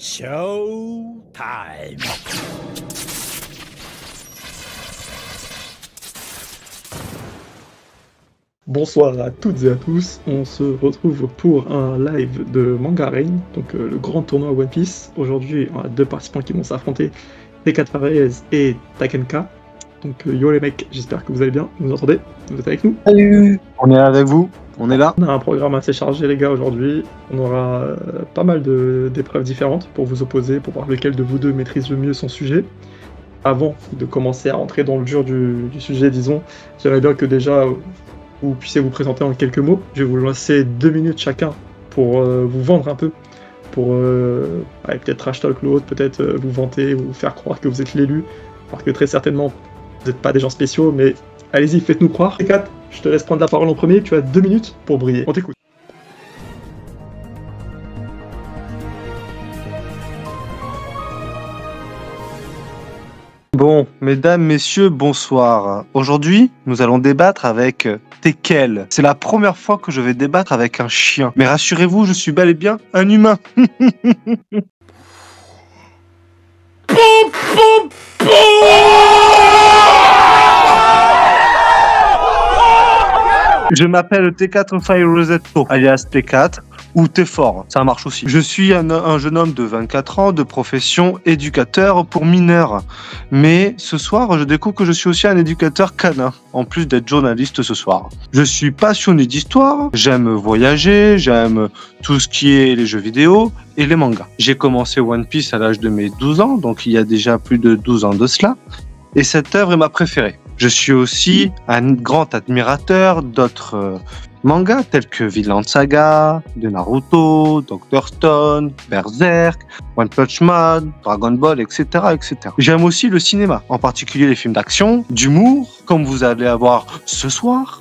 Showtime. Bonsoir à toutes et à tous, on se retrouve pour un live de Manga Rain, donc le grand tournoi One Piece. Aujourd'hui, on a deux participants qui vont s'affronter, T4 Favarez et Takenka. Donc yo les mecs, j'espère que vous allez bien, vous nous entendez? Vous êtes avec nous? Salut. On est là avec vous, on est là. On a un programme assez chargé les gars aujourd'hui, on aura pas mal d'épreuves différentes pour vous opposer, pour voir lequel de vous deux maîtrise le mieux son sujet. Avant de commencer à entrer dans le dur du sujet, disons, j'aimerais bien que déjà vous puissiez vous présenter en quelques mots. Je vais vous laisser 2 minutes chacun pour vous vendre un peu, pour peut-être trash talk l'autre, peut-être vous vanter, vous faire croire que vous êtes l'élu, alors que très certainement vous n'êtes pas des gens spéciaux, mais allez-y, faites-nous croire. T4, je te laisse prendre la parole en premier, tu as 2 minutes pour briller. On t'écoute. Bon, mesdames, messieurs, bonsoir. Aujourd'hui, nous allons débattre avec Tekel. C'est la première fois que je vais débattre avec un chien. Mais rassurez-vous, je suis bel et bien un humain. Je m'appelle T4 Fire Rosetto, alias T4, ou T4, ça marche aussi. Je suis un jeune homme de 24 ans, de profession éducateur pour mineurs. Mais ce soir, je découvre que je suis aussi un éducateur canin, en plus d'être journaliste ce soir. Je suis passionné d'histoire, j'aime voyager, j'aime tout ce qui est les jeux vidéo et les mangas. J'ai commencé One Piece à l'âge de mes 12 ans, donc il y a déjà plus de 12 ans de cela. Et cette œuvre est ma préférée. Je suis aussi un grand admirateur d'autres mangas tels que Vinland Saga, de Naruto, Dr. Stone, Berserk, One Punch Man, Dragon Ball, etc., etc. J'aime aussi le cinéma, en particulier les films d'action, d'humour, comme vous allez avoir ce soir,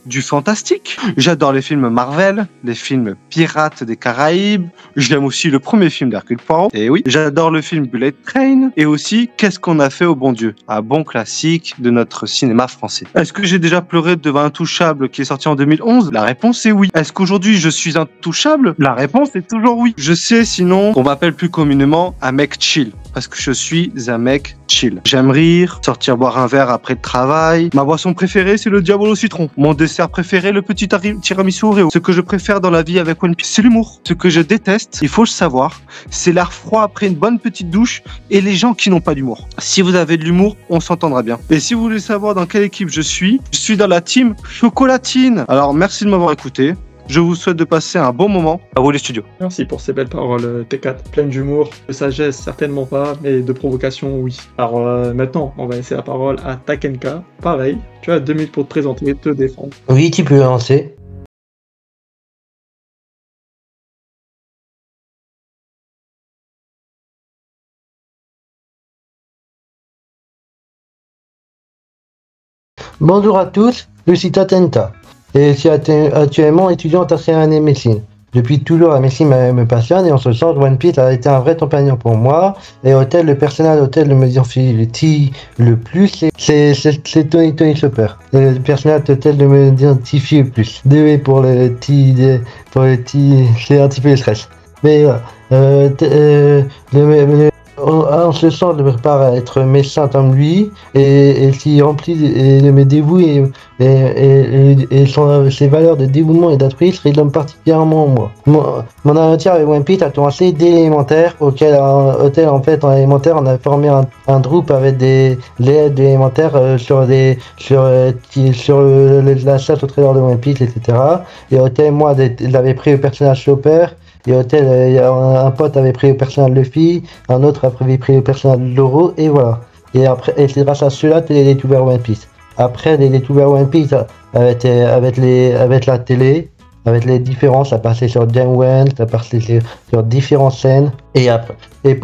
du fantastique. J'adore les films Marvel, les films Pirates des Caraïbes. J'aime aussi le premier film d'Hercule Poirot. Et oui, j'adore le film Bullet Train. Et aussi, Qu'est-ce qu'on a fait au bon Dieu? Un bon classique de notre cinéma français. Est-ce que j'ai déjà pleuré devant Intouchable qui est sorti en 2011? La réponse est oui. Est-ce qu'aujourd'hui je suis intouchable? La réponse est toujours oui. Je sais sinon qu'on m'appelle plus communément un mec chill. Parce que je suis un mec chill. J'aime rire, sortir boire un verre après le travail. Ma boisson préférée, c'est le Diabolo au citron. Mon dessert préféré, le petit tiramisu Oreo. Ce que je préfère dans la vie avec One Piece, c'est l'humour. Ce que je déteste, il faut le savoir, c'est l'air froid après une bonne petite douche et les gens qui n'ont pas d'humour. Si vous avez de l'humour, on s'entendra bien. Et si vous voulez savoir dans quelle équipe je suis dans la team Chocolatine. Alors merci de m'avoir écouté. Je vous souhaite de passer un bon moment à vous les studios. Merci pour ces belles paroles T4, pleines d'humour, de sagesse certainement pas, mais de provocation oui. Alors maintenant, on va laisser la parole à Takenka. Pareil, tu as 2 minutes pour te présenter et te défendre. Oui, tu peux lancer. Bonjour à tous, je suis Takenka. Et je suis actuellement étudiant en tertiaire année médecine. Depuis toujours, la médecine me passionne et en ce sens, One Piece a été un vrai compagnon pour moi. Et le personnage auquel je m'identifie le plus, c'est Tony Chopper. Le personnage auquel je m'identifie le plus. Désolé pour le c'est un petit peu le stress. Mais en ce sens, je me prépare à être médecin comme lui et qui remplit de mes dévoues et ses valeurs de dévouement et d'altruisme résonnent particulièrement en moi. Mon aventure avec One Piece a commencé dès l'élémentaire, auquel en fait en élémentaire on a formé un groupe avec des aides élémentaires sur la chasse au trésor de One Piece, etc. Et auquel moi j'avais pris le personnage Chopper. Et un pote avait pris le personnage Luffy, un autre avait pris le personnage Zoro, et voilà. Et après, et c'est grâce à cela que j'ai découvert One Piece. Après, j'ai découvert One Piece avec la télé, avec les différences, ça passait sur Gen ça passait sur différentes scènes, et après, et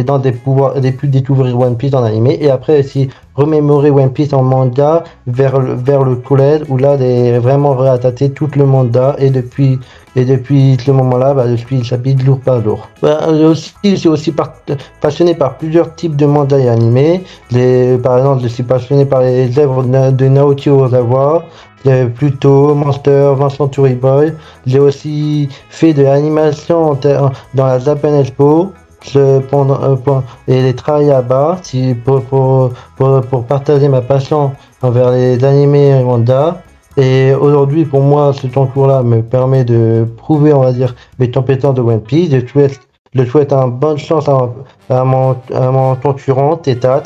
dans j'ai pu découvrir One Piece en animé, et après aussi remémorer One Piece en manga vers le collège, où là j'ai vraiment réattaqué tout le manga, et depuis ce moment-là, je suis chapitre jour par jour. Je suis aussi passionné par plusieurs types de mangas et animés. Par exemple, je suis passionné par les œuvres de Naoki Urasawa, Pluto, Monster, Vincent Toury Boy. J'ai aussi fait de l'animation dans la Japan Expo. Et les travails à bas pour partager ma passion envers les animés et mangas. Et aujourd'hui, pour moi, ce concours-là me permet de prouver, on va dire, mes compétences de One Piece. Je souhaite une bonne chance à mon concurrent, T4,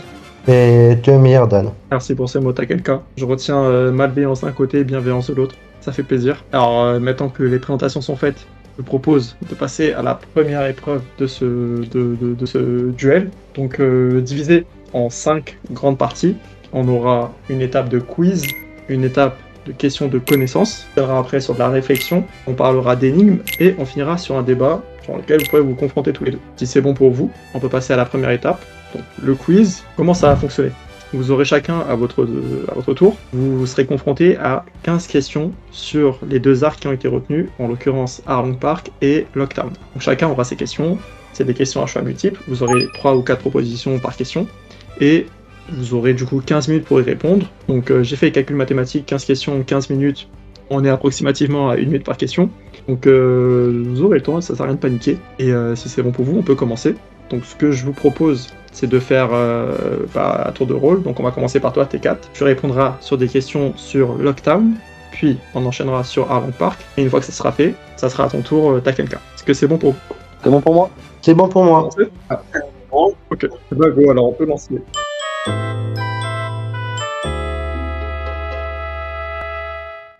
et que le meilleur Dan. Merci pour ces mots, Takelka. Je retiens malveillance d'un côté et bienveillance de l'autre. Ça fait plaisir. Alors, maintenant que les présentations sont faites, je propose de passer à la première épreuve de ce duel. Donc, divisé en 5 grandes parties. On aura une étape de quiz, une étape de questions de connaissances. On parlera après sur de la réflexion, on parlera d'énigmes et on finira sur un débat sur lequel vous pourrez vous confronter tous les deux. Si c'est bon pour vous, on peut passer à la première étape. Donc, le quiz, comment ça va fonctionner? Vous aurez chacun à votre tour, vous serez confronté à 15 questions sur les 2 arcs qui ont été retenus, en l'occurrence Arlong Park et Lockdown. Donc chacun aura ses questions, c'est des questions à choix multiples, vous aurez 3 ou 4 propositions par question, et vous aurez du coup 15 minutes pour y répondre. Donc j'ai fait les calculs mathématiques, 15 questions, 15 minutes, on est approximativement à 1 minute par question. Donc vous aurez le temps, ça sert à rien de paniquer, et si c'est bon pour vous, on peut commencer. Donc ce que je vous propose, c'est de faire à tour de rôle. Donc on va commencer par toi, T4. Tu répondras sur des questions sur Lockdown, puis on enchaînera sur Arlong Park. Et une fois que ça sera fait, ça sera à ton tour, Takelka. Est-ce que c'est bon pour vous? C'est bon pour moi? C'est bon pour moi. Ok, bah go, alors on peut lancer.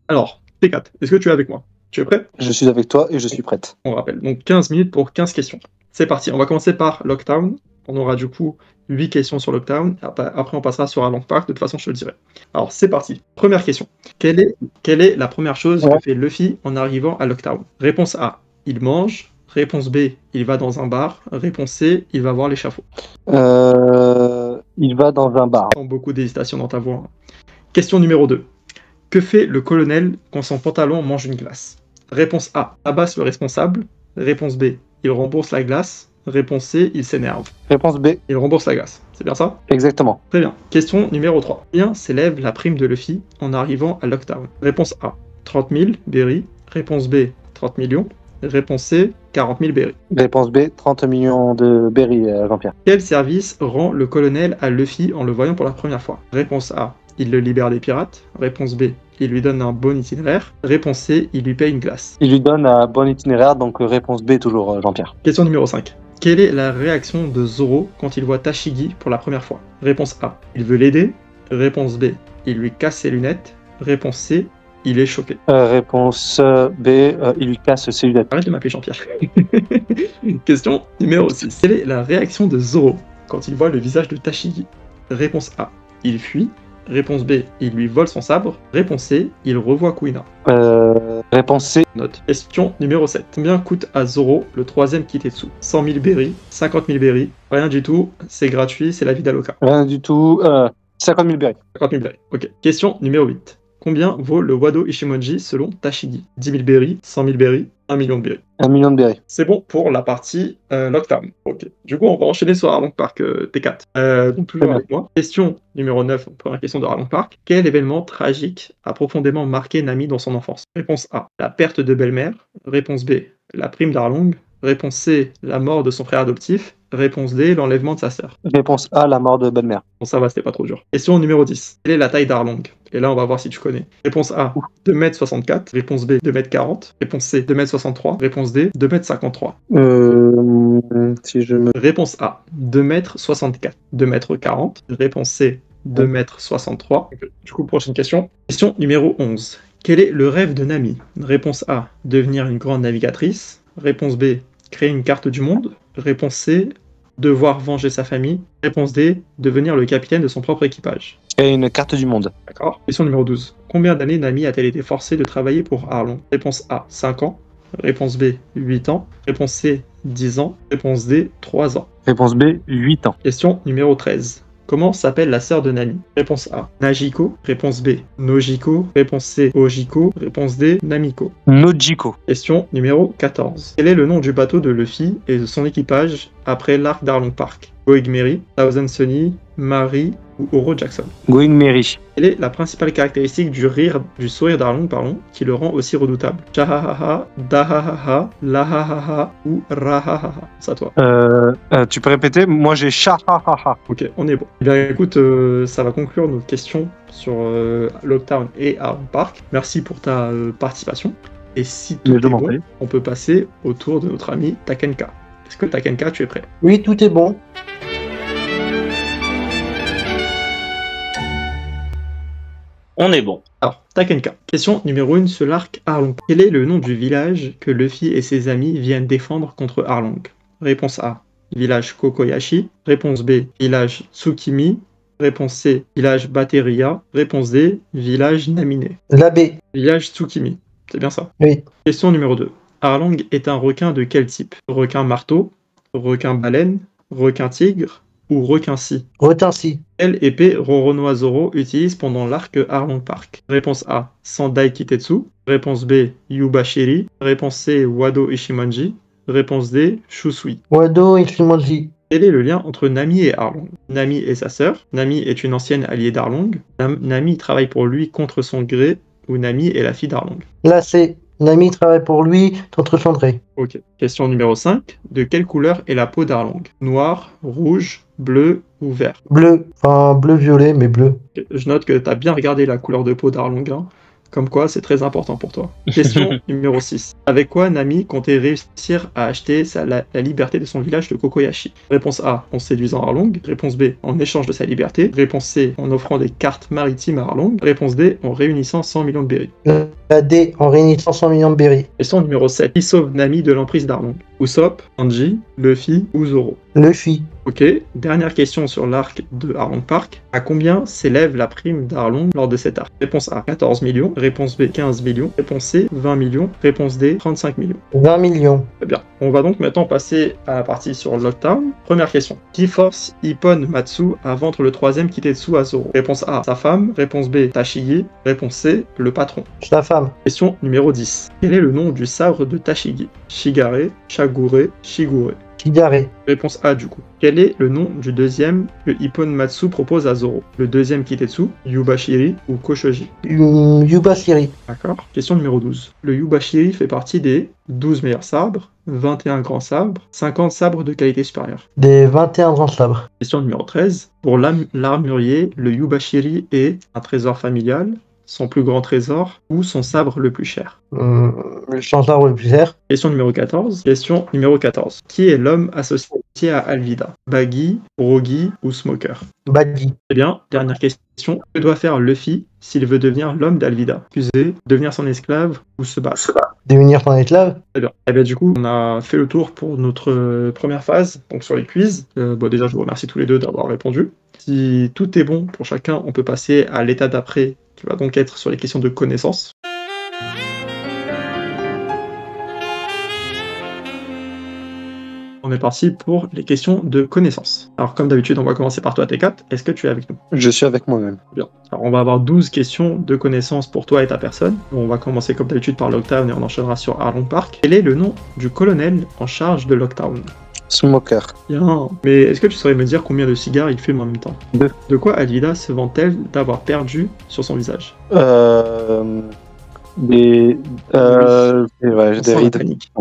Alors, T4, est-ce que tu es avec moi? Tu es prêt? Je suis avec toi et je suis prête. On rappelle, donc 15 minutes pour 15 questions. C'est parti, on va commencer par Lockdown. On aura du coup 8 questions sur Lockdown. Après, on passera sur Arlong Park. De toute façon, je te le dirai. Alors, c'est parti. Première question. Quelle est la première chose que fait Luffy en arrivant à Lockdown? Réponse A, il mange. Réponse B, il va dans un bar. Réponse C, il va voir l'échafaud. Il va dans un bar. Beaucoup d'hésitation dans ta voix. Question numéro 2. Que fait le colonel quand son pantalon mange une glace? Réponse A, abasse le responsable. Réponse B, il rembourse la glace. Réponse C, il s'énerve. Réponse B. Il rembourse la glace. C'est bien ça? Exactement. Très bien. Question numéro 3. Combien s'élève la prime de Luffy en arrivant à Lockdown? Réponse A, 30 000 berry. Réponse B, 30 millions. Réponse C, 40 000 berry. Réponse B, 30 millions de berry, Jean-Pierre. Quel service rend le colonel à Luffy en le voyant pour la première fois? Réponse A, il le libère des pirates. Réponse B, il lui donne un bon itinéraire. Réponse C, il lui paye une glace. Il lui donne un bon itinéraire, donc réponse B toujours, Jean-Pierre. Question numéro 5. Quelle est la réaction de Zoro quand il voit Tashigi pour la première fois? Réponse A, il veut l'aider. Réponse B, il lui casse ses lunettes. Réponse C, il est choqué. Réponse B, il lui casse ses lunettes. Arrête de m'appeler Jean-Pierre. Question numéro 6. Quelle est la réaction de Zoro quand il voit le visage de Tashigi? Réponse A, il fuit. Réponse B, il lui vole son sabre. Réponse C, il revoit Kuina. Réponse C. Note. Question numéro 7. Combien coûte à Zoro le 3ème Kitetsu? 100 000 berry, 50 000 berry, rien du tout, c'est gratuit, c'est la vie d'Aloka. Rien du tout, 50 000 berry. 50 000 berry, ok. Question numéro 8. Combien vaut le Wado Ishimonji selon Tashigi? 10 000 berry, 100 000 berry, 1 million de berry. 1 million de berry. C'est bon pour la partie Lockdown. Ok. Du coup, on va enchaîner sur Arlong Park T4. Donc toujours avec moi. Question numéro 9, première question de Arlong Park. Quel événement tragique a profondément marqué Nami dans son enfance? Réponse A, la perte de belle-mère. Réponse B, la prime d'Arlong. Réponse C, la mort de son frère adoptif. Réponse D, l'enlèvement de sa sœur. Réponse A, la mort de belle-mère. Bon, ça va, c'était pas trop dur. Question numéro 10. Quelle est la taille d'Arlong? Et là, on va voir si tu connais. Réponse A, 2m64. Réponse B, 2m40. Réponse C, 2m63. Réponse D, 2m53. Si je me... Réponse A, 2m64. 2m40. Réponse C, 2m63. Du coup, prochaine question. Question numéro 11. Quel est le rêve de Nami? Réponse A, devenir une grande navigatrice. Réponse B, créer une carte du monde. Réponse C, devoir venger sa famille. Réponse D, devenir le capitaine de son propre équipage. Créer une carte du monde. D'accord. Question numéro 12. Combien d'années Nami a-t-elle été forcée de travailler pour Arlong? Réponse A, 5 ans. Réponse B, 8 ans. Réponse C, 10 ans. Réponse D, 3 ans. Réponse B, 8 ans. Question numéro 13. Comment s'appelle la sœur de Nami? Réponse A, Najiko. Réponse B, Nojiko. Réponse C, Ojiko. Réponse D, Namiko. Nojiko. Question numéro 14. Quel est le nom du bateau de Luffy et de son équipage après l'arc d'Arlong Park? Going Merry, Thousand Sunny, Mary ou Oro Jackson? Going Mary. Quelle est la principale caractéristique du sourire d'Arlong, qui le rend aussi redoutable? Chahahaha, dahahaha, lahahaha ou rahahaha? C'est à toi. Tu peux répéter? Moi j'ai Shahahaha. Ok, on est bon. Eh bien écoute, ça va conclure nos questions sur Lockdown et Arlong Park. Merci pour ta participation. Et si tout est bon, on peut passer au tour de notre ami Takenka. Est-ce que Takenka, tu es prêt? Oui, tout est bon. On est bon. Alors, Takenka. Question numéro 1 sur l'arc Arlong. Quel est le nom du village que Luffy et ses amis viennent défendre contre Arlong? Réponse A, village Kokoyashi. Réponse B, village Tsukimi. Réponse C, village Bateria. Réponse D, village Namine. La B. Village Tsukimi. C'est bien ça? Oui. Question numéro 2. Arlong est un requin de quel type? Requin marteau, requin baleine, requin tigre ou requin scie? Requin-scie. Quelle épée Roronoa Zoro utilise pendant l'arc Arlong Park? Réponse A, Sandai Kitetsu. Réponse B, Yubashiri. Réponse C, Wado Ishimonji. Réponse D, Shusui. Wado Ishimonji. Quel est le lien entre Nami et Arlong? Nami est sa sœur. Nami est une ancienne alliée d'Arlong. Nami travaille pour lui contre son gré. Ou Nami est la fille d'Arlong? Là, c'est Nami travaille pour lui contre son gré. Ok. Question numéro 5. De quelle couleur est la peau d'Arlong? Noir, rouge, bleu ou vert? Bleu. Enfin, bleu-violet, mais bleu. Ok. Je note que tu as bien regardé la couleur de peau d'Arlong, hein. Comme quoi, c'est très important pour toi. Question numéro 6. Avec quoi Nami comptait réussir à acheter la liberté de son village de Kokoyashi? Réponse A, en séduisant Arlong. Réponse B, en échange de sa liberté. Réponse C, en offrant des cartes maritimes à Arlong. Réponse D, en réunissant 100 millions de berries. La D, en réunissant 100 millions de berries. Question numéro 7. Qui sauve Nami de l'emprise d'Arlong? Usopp, Sanji, Luffy ou Zoro? Luffy. Ok, dernière question sur l'arc de Arlong Park. À combien s'élève la prime d'Arlong lors de cet arc? Réponse A, 14 millions. Réponse B, 15 millions. Réponse C, 20 millions. Réponse D, 35 millions. 20 millions. Très bien. On va donc maintenant passer à la partie sur Lockdown. Première question. Qui force Ippon Matsu à vendre le troisième Kitetsu à Zoro? Réponse A, sa femme. Réponse B, Tashigi. Réponse C, le patron. Sa femme. Question numéro 10. Quel est le nom du sabre de Tashigi? Shigare, Shagure, Shigure. Shigare. Réponse A du coup. Quel est le nom du deuxième que Ippon Matsu propose à Zoro? Le deuxième Kitetsu, Yubashiri ou Koshoji? Yubashiri. D'accord. Question numéro 12. Le Yubashiri fait partie des 12 meilleurs sabres, 21 grands sabres, 50 sabres de qualité supérieure. Des 21 grands sabres. Question numéro 13. Pour l'armurier, le Yubashiri est un trésor familial, son plus grand trésor ou son sabre le plus cher? Le sabre le plus cher. Question numéro 14. Question numéro 14. Qui est l'homme associé à Alvida? Baggy, Rogi ou Smoker? Baggy. Eh bien, dernière question. Que doit faire Luffy s'il veut devenir l'homme d'Alvida? Accuser, devenir son esclave ou se battre? Devenir son esclave. Très bien. Eh bien, du coup, on a fait le tour pour notre première phase, donc sur les quiz. Déjà, je vous remercie tous les deux d'avoir répondu. Si tout est bon pour chacun, on peut passer à l'état d'après, qui va donc être sur les questions de connaissances. On est parti pour les questions de connaissances. Alors, comme d'habitude, on va commencer par toi, T4. Est-ce que tu es avec nous? Je suis avec moi-même. Bien. Alors, on va avoir 12 questions de connaissances pour toi et ta personne. On va commencer comme d'habitude par Lockdown et on enchaînera sur Arlong Park. Quel est le nom du colonel en charge de Lockdown? Smoker. Bien. Mais est-ce que tu saurais me dire combien de cigares il fume en même temps? 2. De quoi Alvida se vante-t-elle d'avoir perdu sur son visage? Des rides. Panique.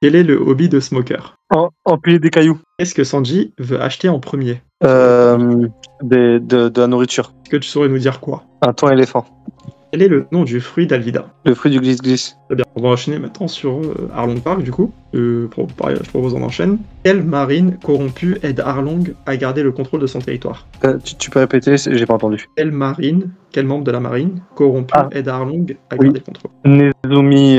Quel est le hobby de Smoker? Empiler des cailloux. Qu'est-ce que Sanji veut acheter en premier? De la nourriture. Est-ce que tu saurais nous dire quoi? Un thon éléphant. Quel est le nom du fruit d'Alvida? Le fruit du glisse-glisse. Très bien. On va enchaîner maintenant sur Arlong Park, du coup. Pareil, je propose on enchaîne. Quelle marine corrompue aide Arlong à garder le contrôle de son territoire? Tu peux répéter, j'ai pas entendu. Quel membre de la marine corrompu aide Arlong à garder le contrôle? Nezumi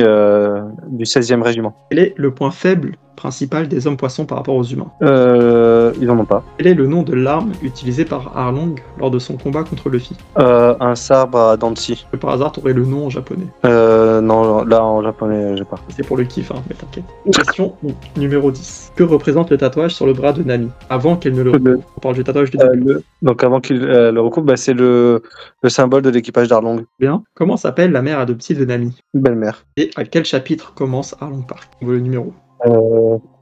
du 16e régiment. Quel est le point faible principal des hommes poissons par rapport aux humains? Ils en ont pas. Quel est le nom de l'arme utilisée par Arlong lors de son combat contre Luffy? Un sabre à dents de scie. Par hasard, t'aurais le nom en japonais. Non, là en japonais, j'ai pas. C'est pour le kiff, hein, mais t'inquiète. Question numéro 10. Que représente le tatouage sur le bras de Nami avant qu'elle ne le recouvre? On parle du tatouage du début. Donc avant qu'il le recouvre, c'est le symbole de l'équipage d'Arlong. Bien. Comment s'appelle la mère adoptive de Nami? Belle-mère. Et à quel chapitre commence Arlong Park? On veut le numéro.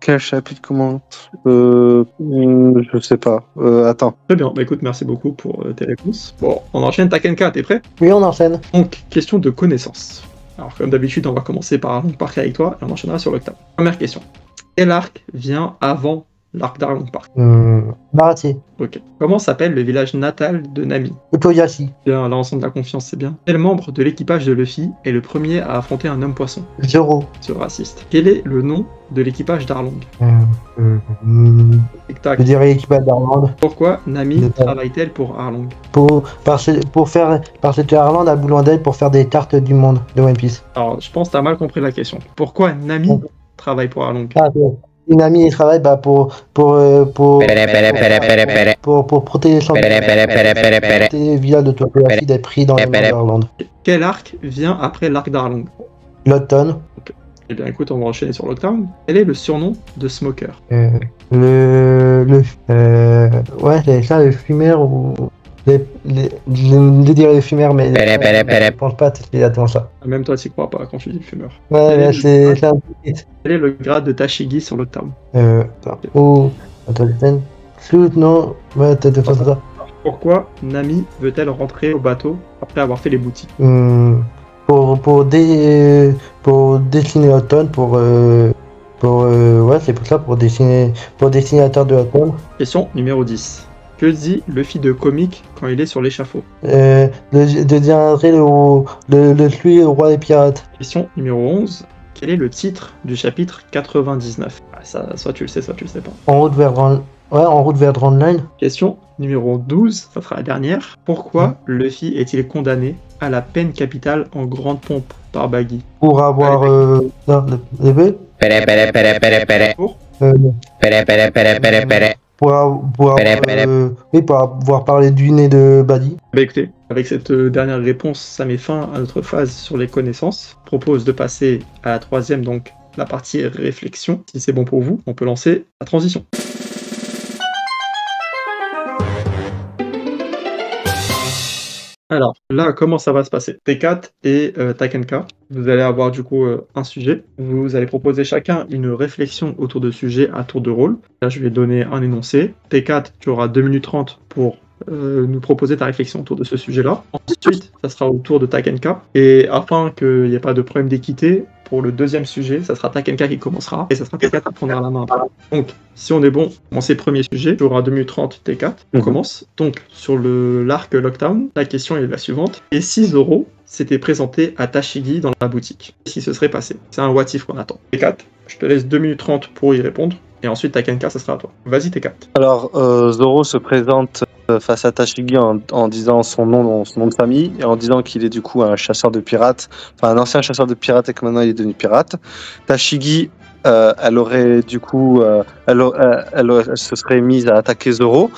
Quel chapitre commente Je sais pas. Attends. Très bien, bah écoute, merci beaucoup pour tes réponses. Bon, on enchaîne Takenka, t'es prêt? Oui, on enchaîne. Donc, question de connaissance. Alors, comme d'habitude, on va commencer par Arlong Park avec toi et on enchaînera sur l'octave. Première question. Quel arc vient avant l'arc d'Arlong Park? Baratie. Ok. Comment s'appelle le village natal de Nami? Otoyashi. Bien, l'ensemble de la confiance, c'est bien. Quel membre de l'équipage de Luffy est le premier à affronter un homme poisson? Zoro. Ce raciste. Quel est le nom de l'équipage d'Arlong? Tic-tac. Je dirais l'équipage d'Arlande. Pourquoi Nami Le temps. travaille-t-elle pour Arlong? Parce que Arlande a besoin d'aide pour faire des cartes du monde de One Piece. Alors, je pense que t'as mal compris la question. Pourquoi Nami Ok. travaille pour Arlong? Ah, une amie, il travaille pour protéger son les villages de Tokugashi d'être pris dans les mains d'Arlande. Quel arc vient après l'arc d'Arlong? L'automne. Eh bien, écoute, on va enchaîner sur l'octave. Quel est le surnom de Smoker? Ouais, c'est ça, le fumeur ou. Je dirais le fumeur, mais je pense pas que c'est exactement ça. Même toi, t'y crois pas quand tu dis le fumeur. Ouais, là, c'est un petit. Quel est le grade de Tashigi sur l'octave? Attends. Oh, attends, Flûte, non. Ouais, t'as ça. Pourquoi Nami veut-elle rentrer au bateau après avoir fait les boutiques? Pour dessiner l'automne, ouais, c'est pour ça, pour dessinateur de l'automne. Question numéro 10. Que dit Luffy de comique quand il est sur l'échafaud? De deviendrait lui le roi des pirates. Question numéro 11. Quel est le titre du chapitre 99? Ça, soit tu le sais, soit tu le sais pas. En route vers Grand Line. Question numéro 12, ça sera la dernière. Pourquoi Luffy est-il condamné à la peine capitale en grande pompe par Baggy? Pour avoir l'épée. Pour avoir parlé du nez de Badi. Bah écoutez, avec cette dernière réponse, ça met fin à notre phase sur les connaissances. Je propose de passer à la troisième, donc la partie réflexion. Si c'est bon pour vous, on peut lancer la transition. Alors, là, comment ça va se passer? T4 et Takenka, vous allez avoir du coup un sujet. Vous allez proposer chacun une réflexion autour de sujet à tour de rôle. Là, je vais donner un énoncé. T4, tu auras 2 minutes 30 pour nous proposer ta réflexion autour de ce sujet-là. Ensuite, ça sera au tour de Takenka. Et afin qu'il n'y ait pas de problème d'équité, pour le deuxième sujet, ça sera Takenka qui commencera et ça sera T4 qui prendra la main. Donc, si on est bon, commencer premier sujet, tu auras 2 minutes 30 T4. On commence. Donc, sur l'arc Lockdown, la question est la suivante. Et si Zoro s'était présenté à Tashigi dans la boutique? Qu'est-ce qui se serait passé? C'est un what if qu'on attend. T4, je te laisse 2 minutes 30 pour y répondre. Et ensuite, Takenka, ça sera à toi. Vas-y, T4. Alors, Zoro se présente face à Tashigi en disant son nom de famille et en disant qu'il est du coup un chasseur de pirates, enfin un ancien chasseur de pirates et que maintenant il est devenu pirate. Tashigi, elle aurait du coup, elle se serait mise à attaquer Zoro,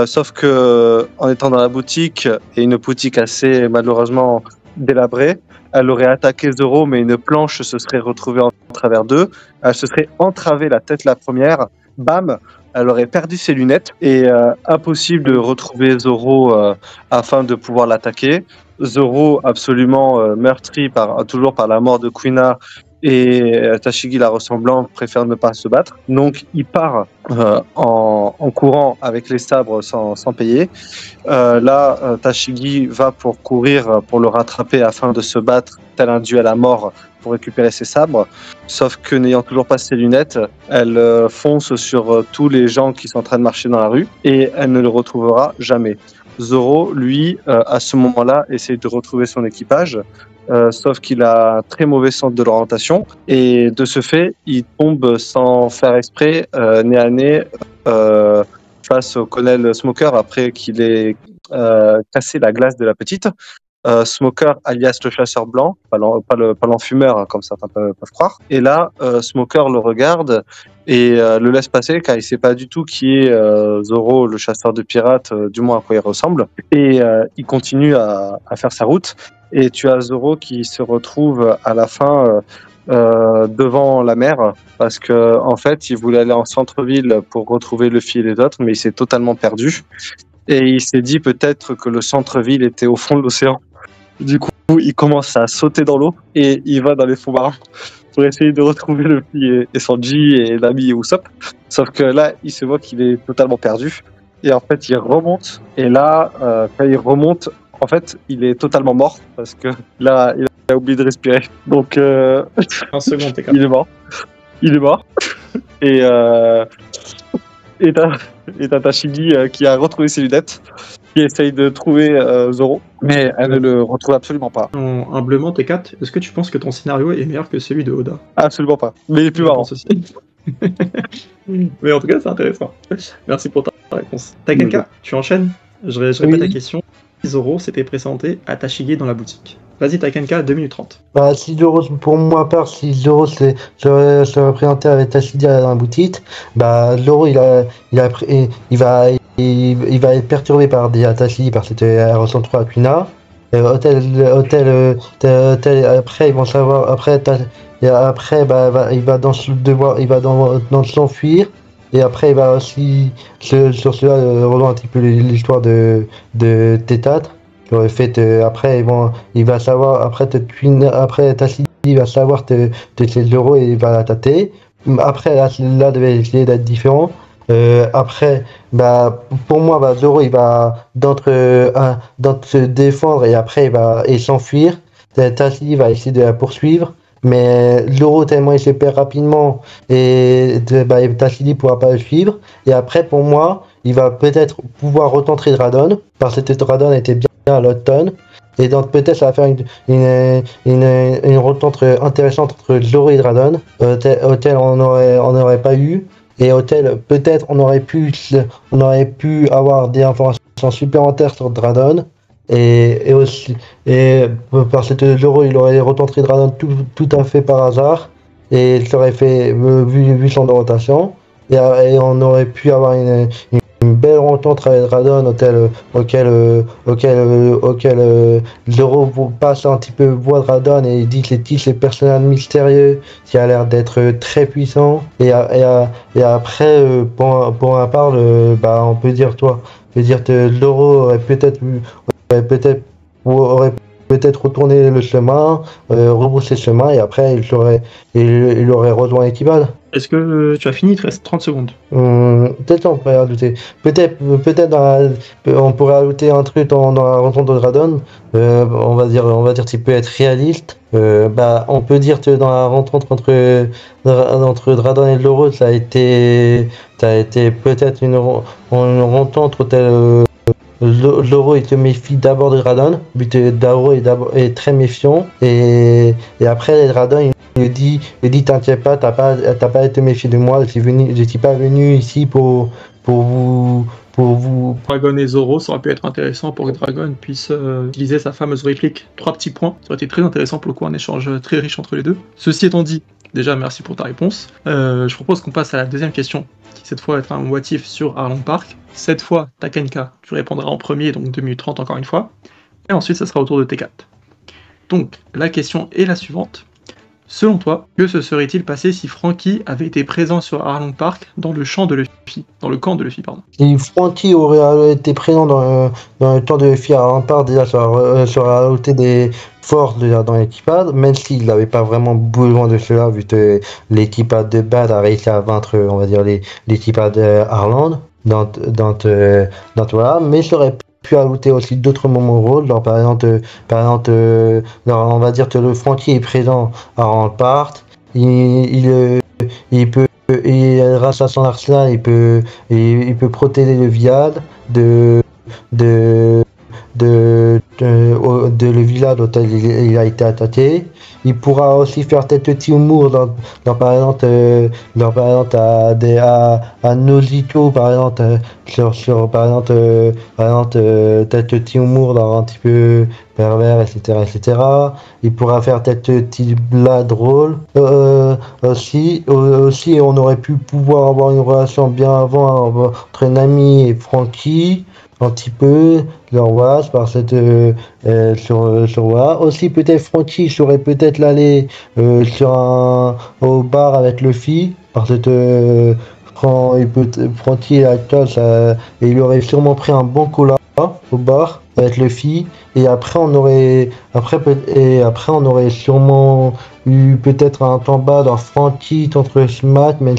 sauf que en étant dans la boutique et une boutique assez malheureusement délabrée, elle aurait attaqué Zoro, mais une planche se serait retrouvée en travers d'eux. Elle se serait entravée la tête la première. Bam, elle aurait perdu ses lunettes et impossible de retrouver Zoro afin de pouvoir l'attaquer. Zoro absolument meurtri toujours par la mort de Kuina et Tashigi la ressemblant préfère ne pas se battre. Donc il part en courant avec les sabres sans payer. Tashigi va pour courir pour le rattraper afin de se battre tel un duel à mort pour récupérer ses sabres, sauf que n'ayant toujours pas ses lunettes, elle fonce sur tous les gens qui sont en train de marcher dans la rue et elle ne le retrouvera jamais. Zoro, lui, à ce moment-là, essaie de retrouver son équipage, sauf qu'il a un très mauvais sens de l'orientation et de ce fait, il tombe sans faire exprès, nez à nez, face au colonel Smoker après qu'il ait cassé la glace de la petite. Smoker alias le chasseur blanc, pas l'enfumeur hein, comme certains peuvent croire. Et là, Smoker le regarde et le laisse passer car il sait pas du tout qui est Zoro, le chasseur de pirates, du moins à quoi il ressemble. Et il continue à faire sa route. Et tu as Zoro qui se retrouve à la fin devant la mer parce que en fait, il voulait aller en centre-ville pour retrouver Luffy et les autres, mais il s'est totalement perdu. Et il s'est dit peut-être que le centre-ville était au fond de l'océan. Du coup, il commence à sauter dans l'eau et il va dans les fonds marins pour essayer de retrouver Luffy et Sanji et Nami et Usopp. Sauf que là, il se voit qu'il est totalement perdu. Et en fait, il remonte. Et là, quand il remonte, en fait, il est totalement mort parce que là, il a oublié de respirer. Donc, Un second, t'es il est mort. Il est mort. Et t'as Tashigi qui a retrouvé ses lunettes, qui essaye de trouver Zoro, mais elle ne le retrouve absolument pas. Humblement, T4, est-ce que tu penses que ton scénario est meilleur que celui de Oda? Absolument pas. Mais il est plus Je marrant. pense aussi. Mais en tout cas, c'est intéressant. Merci pour ta réponse. Takenka, tu enchaînes? Je répète Oui. la question. Zoro s'était présenté à Tashigi dans la boutique. Vas-y, Takenka, 2 minutes 30. Bah, si Zoro, pour moi, à part si Zoro se représentait avec Tashigi dans la boutique, bah, Zoro, il va être perturbé par des Tashigi parce qu'elle ressemble trop à Kuina. Après, ils vont savoir, après, il va dans s'enfuir. Et après, il va aussi, sur cela, rejoindre un petit peu l'histoire de T4. J'aurais fait, après, il va savoir, après Tashigi, il va savoir que c'est Zoro et il va la tâter. Après, là devait essayer d'être différent. Après, bah, pour moi, bah, Zoro, il va se défendre et après, il va s'enfuir. Tashigi va essayer de la poursuivre. Mais Zoro, tellement il se perd rapidement, Tashigi pourra pas le suivre. Et après, pour moi, il va peut-être pouvoir retenter Dragon, parce que Dragon était bien à l'automne. Et donc peut-être ça va faire une rencontre intéressante entre Zoro et Dragon, auquel on n'aurait pas eu. Et auquel peut-être on aurait pu avoir des informations supplémentaires sur Dragon. Et parce que Zoro il aurait retenté Dragon tout à fait par hasard et il aurait fait vu son rotation et on aurait pu avoir une belle rencontre avec Dragon auquel Zoro passe un petit peu voix Dragon et il dit que c'est personnage mystérieux qui a l'air d'être très puissant et après pour ma part on peut dire que Zoro aurait peut-être retourné le chemin, rebrousser le chemin et après il aurait rejoint l'équipage. Est-ce que tu as fini? Il te reste 30 secondes. Peut-être on pourrait ajouter. Peut-être on pourrait ajouter un truc dans la rencontre de Dragon. On va dire qu'il peut être réaliste. On peut dire que dans la rencontre entre Dragon et Zoro, ça a été peut-être une rencontre telle. Zoro il te méfie d'abord de Dragon, vu que Zoro est très méfiant et après Dragon il dit t'inquiète pas, t'as pas à te méfier de moi, je suis pas venu ici pour vous. Dragon et Zoro, ça aurait pu être intéressant pour que Dragon puisse utiliser sa fameuse réplique 3 petits points. Ça aurait été très intéressant pour le coup, un échange très riche entre les deux. Ceci étant dit, déjà merci pour ta réponse. Je propose qu'on passe à la deuxième question, qui cette fois va être un what if sur Arlong Park. Cette fois, Takenka, tu répondras en premier, donc 2 minutes 30 encore une fois. Et ensuite, ça sera au tour de T4. Donc, la question est la suivante. Selon toi, que se serait-il passé si Franky avait été présent sur Arlong Park dans le camp de Luffy, pardon. Si Franky aurait été présent dans le camp de Luffy à Arlong Park, déjà ça aurait ajouté des forces déjà dans l'équipage, même s'il n'avait pas vraiment besoin de cela, vu que l'équipage de Bad a réussi à vaincre, on va dire, l'équipage de Arlong. Voilà, mais ça aurait pu ajouter aussi d'autres moments rôles, par exemple, on va dire que le Franky est présent à Arlong Park, il peut, grâce à son arsenal, il peut protéger le village de le village auquel il a été attaqué. Il pourra aussi faire tête petit humour par exemple à Nojiko par exemple tête petit humour dans un petit peu pervers, etc. Il pourra faire tête petit blague drôle. Aussi on aurait pu pouvoir avoir une relation bien avant entre Nami et Franky. Un petit peu, voilà, parce que voilà. Aussi peut-être Franky saurait peut-être l'aller au bar avec Luffy, parce que Franky et Alcol, il aurait sûrement pris un bon cola au bar va être Luffy. Et après, on aurait sûrement eu peut-être un combat dans Frankie contre Smack, mais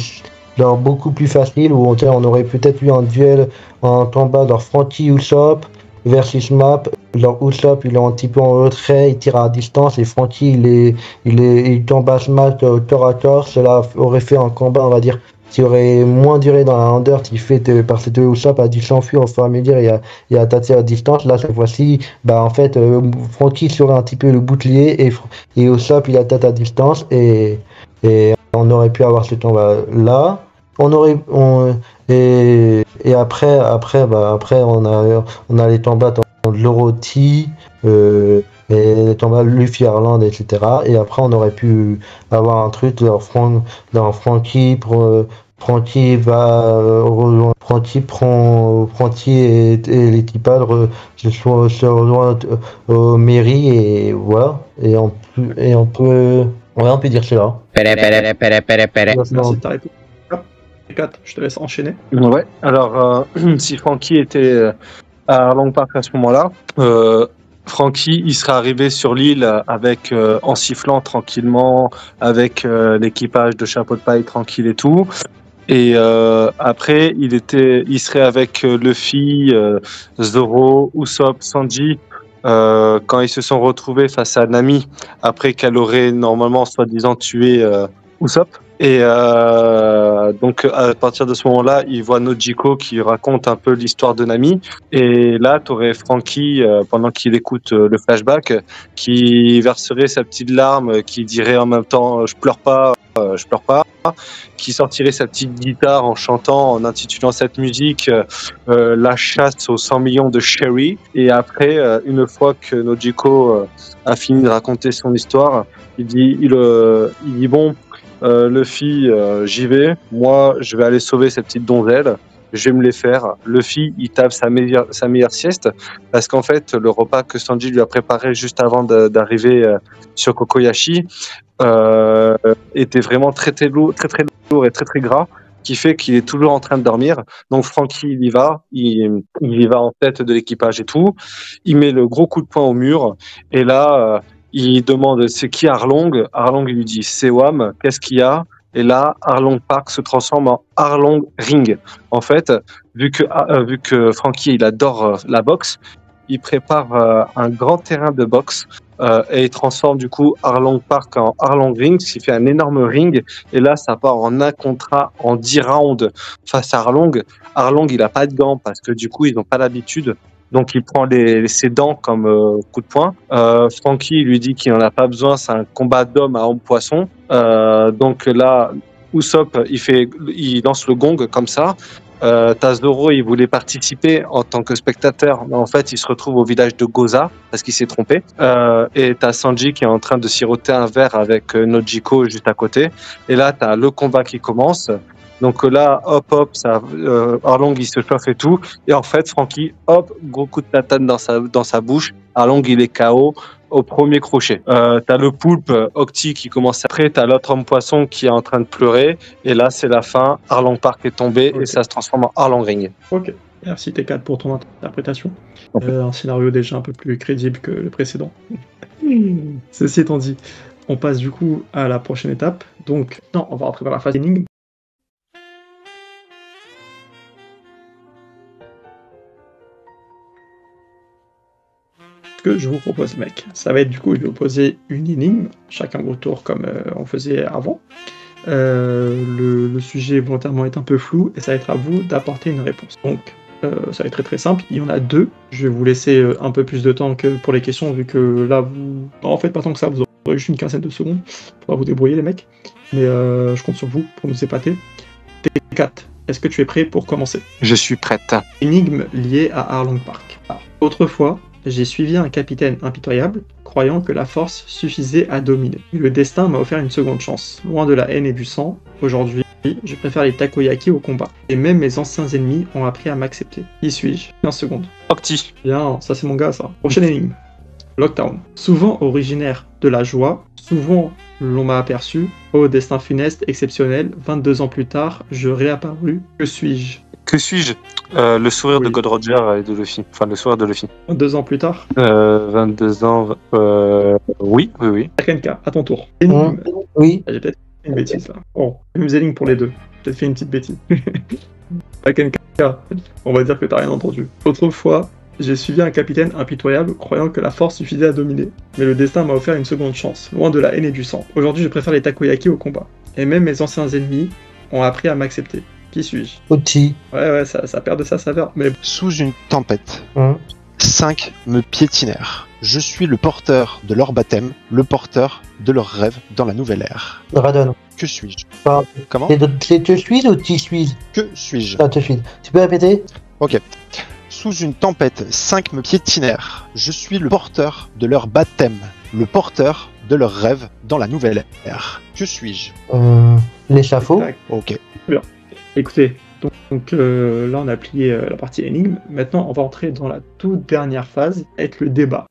genre beaucoup plus facile, où on aurait peut-être eu un duel, un combat dans Frankie Usopp versus Map. Genre Usopp il est un petit peu en retrait, il tire à distance, et Frankie il combat Smack corps à corps. Cela aurait fait un combat, on va dire, qui aurait moins duré dans la Under, qui fait parce que Usopp a dû s'enfuir au fur et à mesure et a attaqué à distance. Là, cette fois-ci, bah en fait, Frankie serait un petit peu le bouclier, et Usopp il attaque à distance, et on aurait pu avoir ce combat là. Et après on a les combats dans Loroti, et les combats Luffy Arland, etc. Et après on aurait pu avoir un truc dans Frankie et l'équipage se rejoignent au mairie, et voilà. Et on peut dire cela. Merci de ta réponse. T4, je te laisse enchaîner. Ouais, alors si Frankie était à Arlong Park à ce moment-là, Frankie il serait arrivé sur l'île avec en sifflant tranquillement, avec l'équipage de Chapeau de Paille tranquille et tout. Et après il serait avec Luffy, Zoro, Usopp, Sanji, quand ils se sont retrouvés face à Nami après qu'elle aurait normalement soi-disant tué Usopp. Et donc à partir de ce moment-là, il voit Nojiko qui raconte un peu l'histoire de Nami. Et là, tu aurais Frankie, pendant qu'il écoute le flashback, qui verserait sa petite larme, qui dirait en même temps je pleure pas, qui sortirait sa petite guitare en chantant, en intitulant cette musique La chasse aux 100 millions de Sherry. Et après, une fois que Nojiko a fini de raconter son histoire, il dit bon, Luffy, j'y vais. Moi, je vais aller sauver cette petite donzelle. Je vais me les faire. Luffy, il tape sa meilleure sieste, parce qu'en fait, le repas que Sanji lui a préparé juste avant d'arriver sur Kokoyashi était vraiment très lourd et très gras, qui fait qu'il est toujours en train de dormir. Donc Frankie, il y va en tête de l'équipage et tout. Il met le gros coup de poing au mur, et là, il demande c'est qui Arlong. Arlong il lui dit c'est Wam, qu'est-ce qu'il y a? Et là, Arlong Park se transforme en Arlong Ring. En fait, vu que Frankie il adore la boxe, il prépare un grand terrain de boxe, et il transforme du coup Arlong Park en Arlong Ring, ce qui fait un énorme ring. Et là, ça part en 1 contre 1, en 10 rounds face à Arlong. Arlong, il a pas de gants parce que du coup, ils n'ont pas l'habitude. Donc il prend ses dents comme coup de poing. Frankie lui dit qu'il n'en a pas besoin, c'est un combat d'homme à homme-poisson. Donc là, Usopp, il lance le gong comme ça. Zoro, il voulait participer en tant que spectateur, mais en fait, il se retrouve au village de Goza parce qu'il s'est trompé. Et t'as Sanji qui est en train de siroter un verre avec Nojiko juste à côté. Et là, t'as le combat qui commence. Donc là, hop, Arlong il se chauffe et tout. Et en fait, Frankie, hop, gros coup de tatane dans sa bouche. Arlong il est KO au premier crochet. T'as le poulpe Octi qui commence après. T'as l'autre homme poisson qui est en train de pleurer. Et là, c'est la fin. Arlong Park est tombé, okay, et ça se transforme en Arlong Ring. Ok. Merci T4 pour ton interprétation. Un scénario déjà un peu plus crédible que le précédent. Ceci étant dit, on passe du coup à la prochaine étape. Donc, non, on va rentrer dans la phase énigme. Ce que je vous propose, mec, ça va être du coup, je vais vous poser une énigme, chacun votre tour comme on faisait avant. Le sujet volontairement est un peu flou et ça va être à vous d'apporter une réponse. Donc, ça va être très simple. Il y en a 2. Je vais vous laisser un peu plus de temps que pour les questions, vu que là, vous... Non, en fait, pas tant que ça, vous aurez juste une quinzaine de secondes pour vous débrouiller, les mecs. Mais je compte sur vous pour nous épater. T4, est-ce que tu es prêt pour commencer? Je suis prête. Énigme liée à Arlong Park. Alors, autrefois, j'ai suivi un capitaine impitoyable, croyant que la force suffisait à dominer. Le destin m'a offert une seconde chance. Loin de la haine et du sang, aujourd'hui, je préfère les takoyaki au combat. Et même mes anciens ennemis ont appris à m'accepter. Qui suis-je? 15 secondes. Octi. Bien, ça c'est mon gars, ça. Prochaine énigme. Lockdown. Souvent originaire de la joie, souvent l'on m'a aperçu. Au destin funeste, exceptionnel, 22 ans plus tard, je réapparus. Que suis-je? Que suis-je Le sourire de Oui. God Roger et de Luffy. Enfin, le sourire de Luffy. 2 ans plus tard, 22 ans. Oui. Rakenka, à ton tour. Énigme. Oui. Ah, j'ai peut-être fait une bêtise là. Bon, même énigme pour les deux. J'ai peut-être fait une petite bêtise. Rakenka, on va dire que t'as rien entendu. Autrefois, j'ai suivi un capitaine impitoyable, croyant que la force suffisait à dominer. Mais le destin m'a offert une seconde chance, loin de la haine et du sang. Aujourd'hui, je préfère les takoyaki au combat. Et même mes anciens ennemis ont appris à m'accepter. Qui suis-je? Uchi. Ouais, ça perd de sa saveur. Mais Sous une tempête, Hein. 5 me piétinèrent. Je suis le porteur de leur baptême, le porteur de leurs rêves dans la nouvelle ère. Radon. Que suis-je? Pas- Comment? C'est te suis ou t'y suis? Que suis-je? Ah, te suis. Tu peux répéter? Sous une tempête, 5 me piétinèrent. Je suis le porteur de leur baptême, le porteur de leurs rêves dans la nouvelle ère. Que suis-je? L'échafaud. tac. Ok. Écoutez, donc là on a plié la partie énigme. Maintenant on va entrer dans la toute dernière phase, être le débat.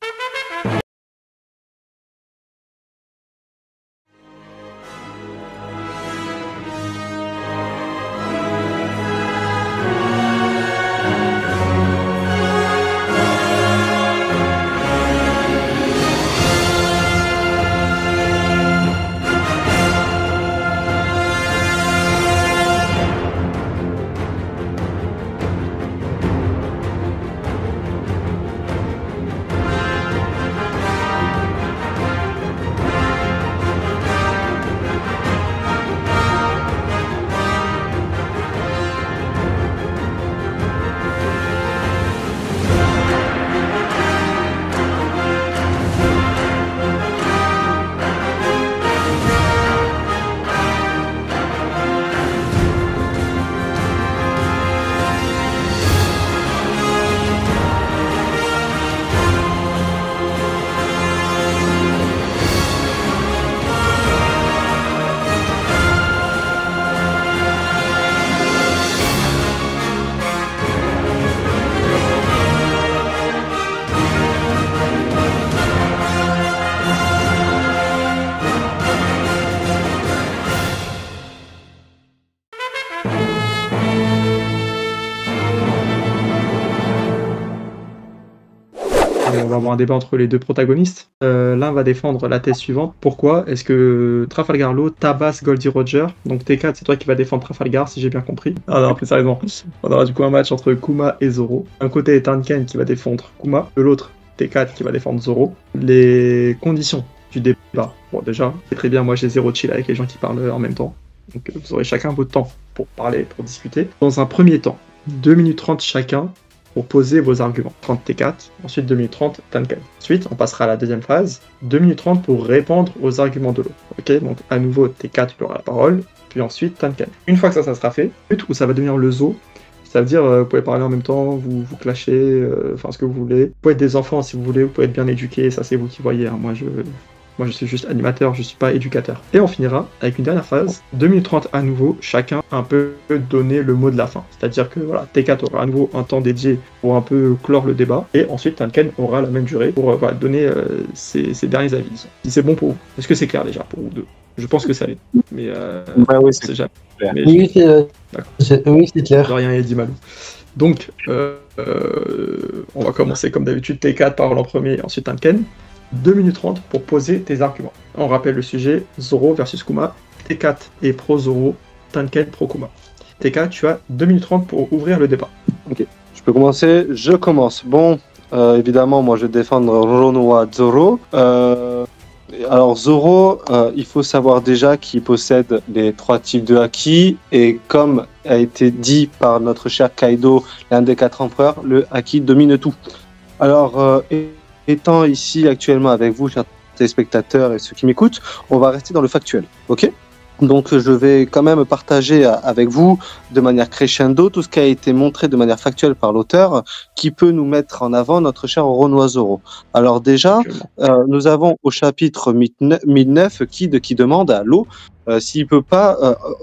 On va avoir un débat entre les deux protagonistes. L'un va défendre la thèse suivante. Pourquoi est-ce que Trafalgar Law tabasse Goldie Roger? Donc T4, c'est toi qui vas défendre Trafalgar, si j'ai bien compris. Ah non, plus sérieusement. On aura du coup un match entre Kuma et Zoro. D'un côté, Tanken qui va défendre Kuma, de l'autre, T4 qui va défendre Zoro. Les conditions du débat. Bon, déjà, c'est très bien, moi j'ai zéro chill avec les gens qui parlent en même temps. Donc vous aurez chacun votre temps pour parler, pour discuter. Dans un premier temps, 2 minutes 30 chacun pour poser vos arguments. 30 T4, ensuite 2 minutes 30 Tanken. Ensuite, on passera à la deuxième phase, 2 minutes 30 pour répondre aux arguments de l'autre. Ok, donc à nouveau T4 il aura la parole, puis ensuite Tanken. Une fois que ça sera fait, où ça va devenir le zoo, ça veut dire vous pouvez parler en même temps, vous clasher, enfin ce que vous voulez. Vous pouvez être des enfants si vous voulez, vous pouvez être bien éduqués, ça c'est vous qui voyez. Hein. Moi je suis juste animateur, je suis pas éducateur. Et on finira avec une dernière phase, 2 minutes 30 à nouveau, chacun un peu donner le mot de la fin. C'est-à-dire que voilà, T4 aura à nouveau un temps dédié pour un peu clore le débat, et ensuite Tanken aura la même durée pour donner ses derniers avis. Si c'est bon pour vous. Est-ce que c'est clair déjà pour vous deux? Je pense que ça l'est. Mais oui, c'est jamais. clair. Mais Oui, D'accord. c'est clair. de rien, Eddie Malou. Donc, on va commencer comme d'habitude, T4 parle en premier, ensuite Tanken. 2 minutes 30 pour poser tes arguments. On rappelle le sujet, Zoro versus Kuma. T4 est pro Zoro, Tanken pro Kuma. T4, tu as 2 minutes 30 pour ouvrir le débat. Je peux commencer? Je commence. Bon, évidemment, moi je vais défendre Roronoa Zoro. Alors Zoro, il faut savoir déjà qu'il possède les 3 types de haki, et comme a été dit par notre cher Kaido, l'un des 4 empereurs, le haki domine tout. Alors, étant ici actuellement avec vous, chers téléspectateurs et ceux qui m'écoutent, on va rester dans le factuel, ok? Donc je vais quand même partager avec vous de manière crescendo tout ce qui a été montré de manière factuelle par l'auteur, qui peut nous mettre en avant notre cher Roronoa Zoro. Alors déjà, nous avons au chapitre 1009 qui demande à Law s'il peut pas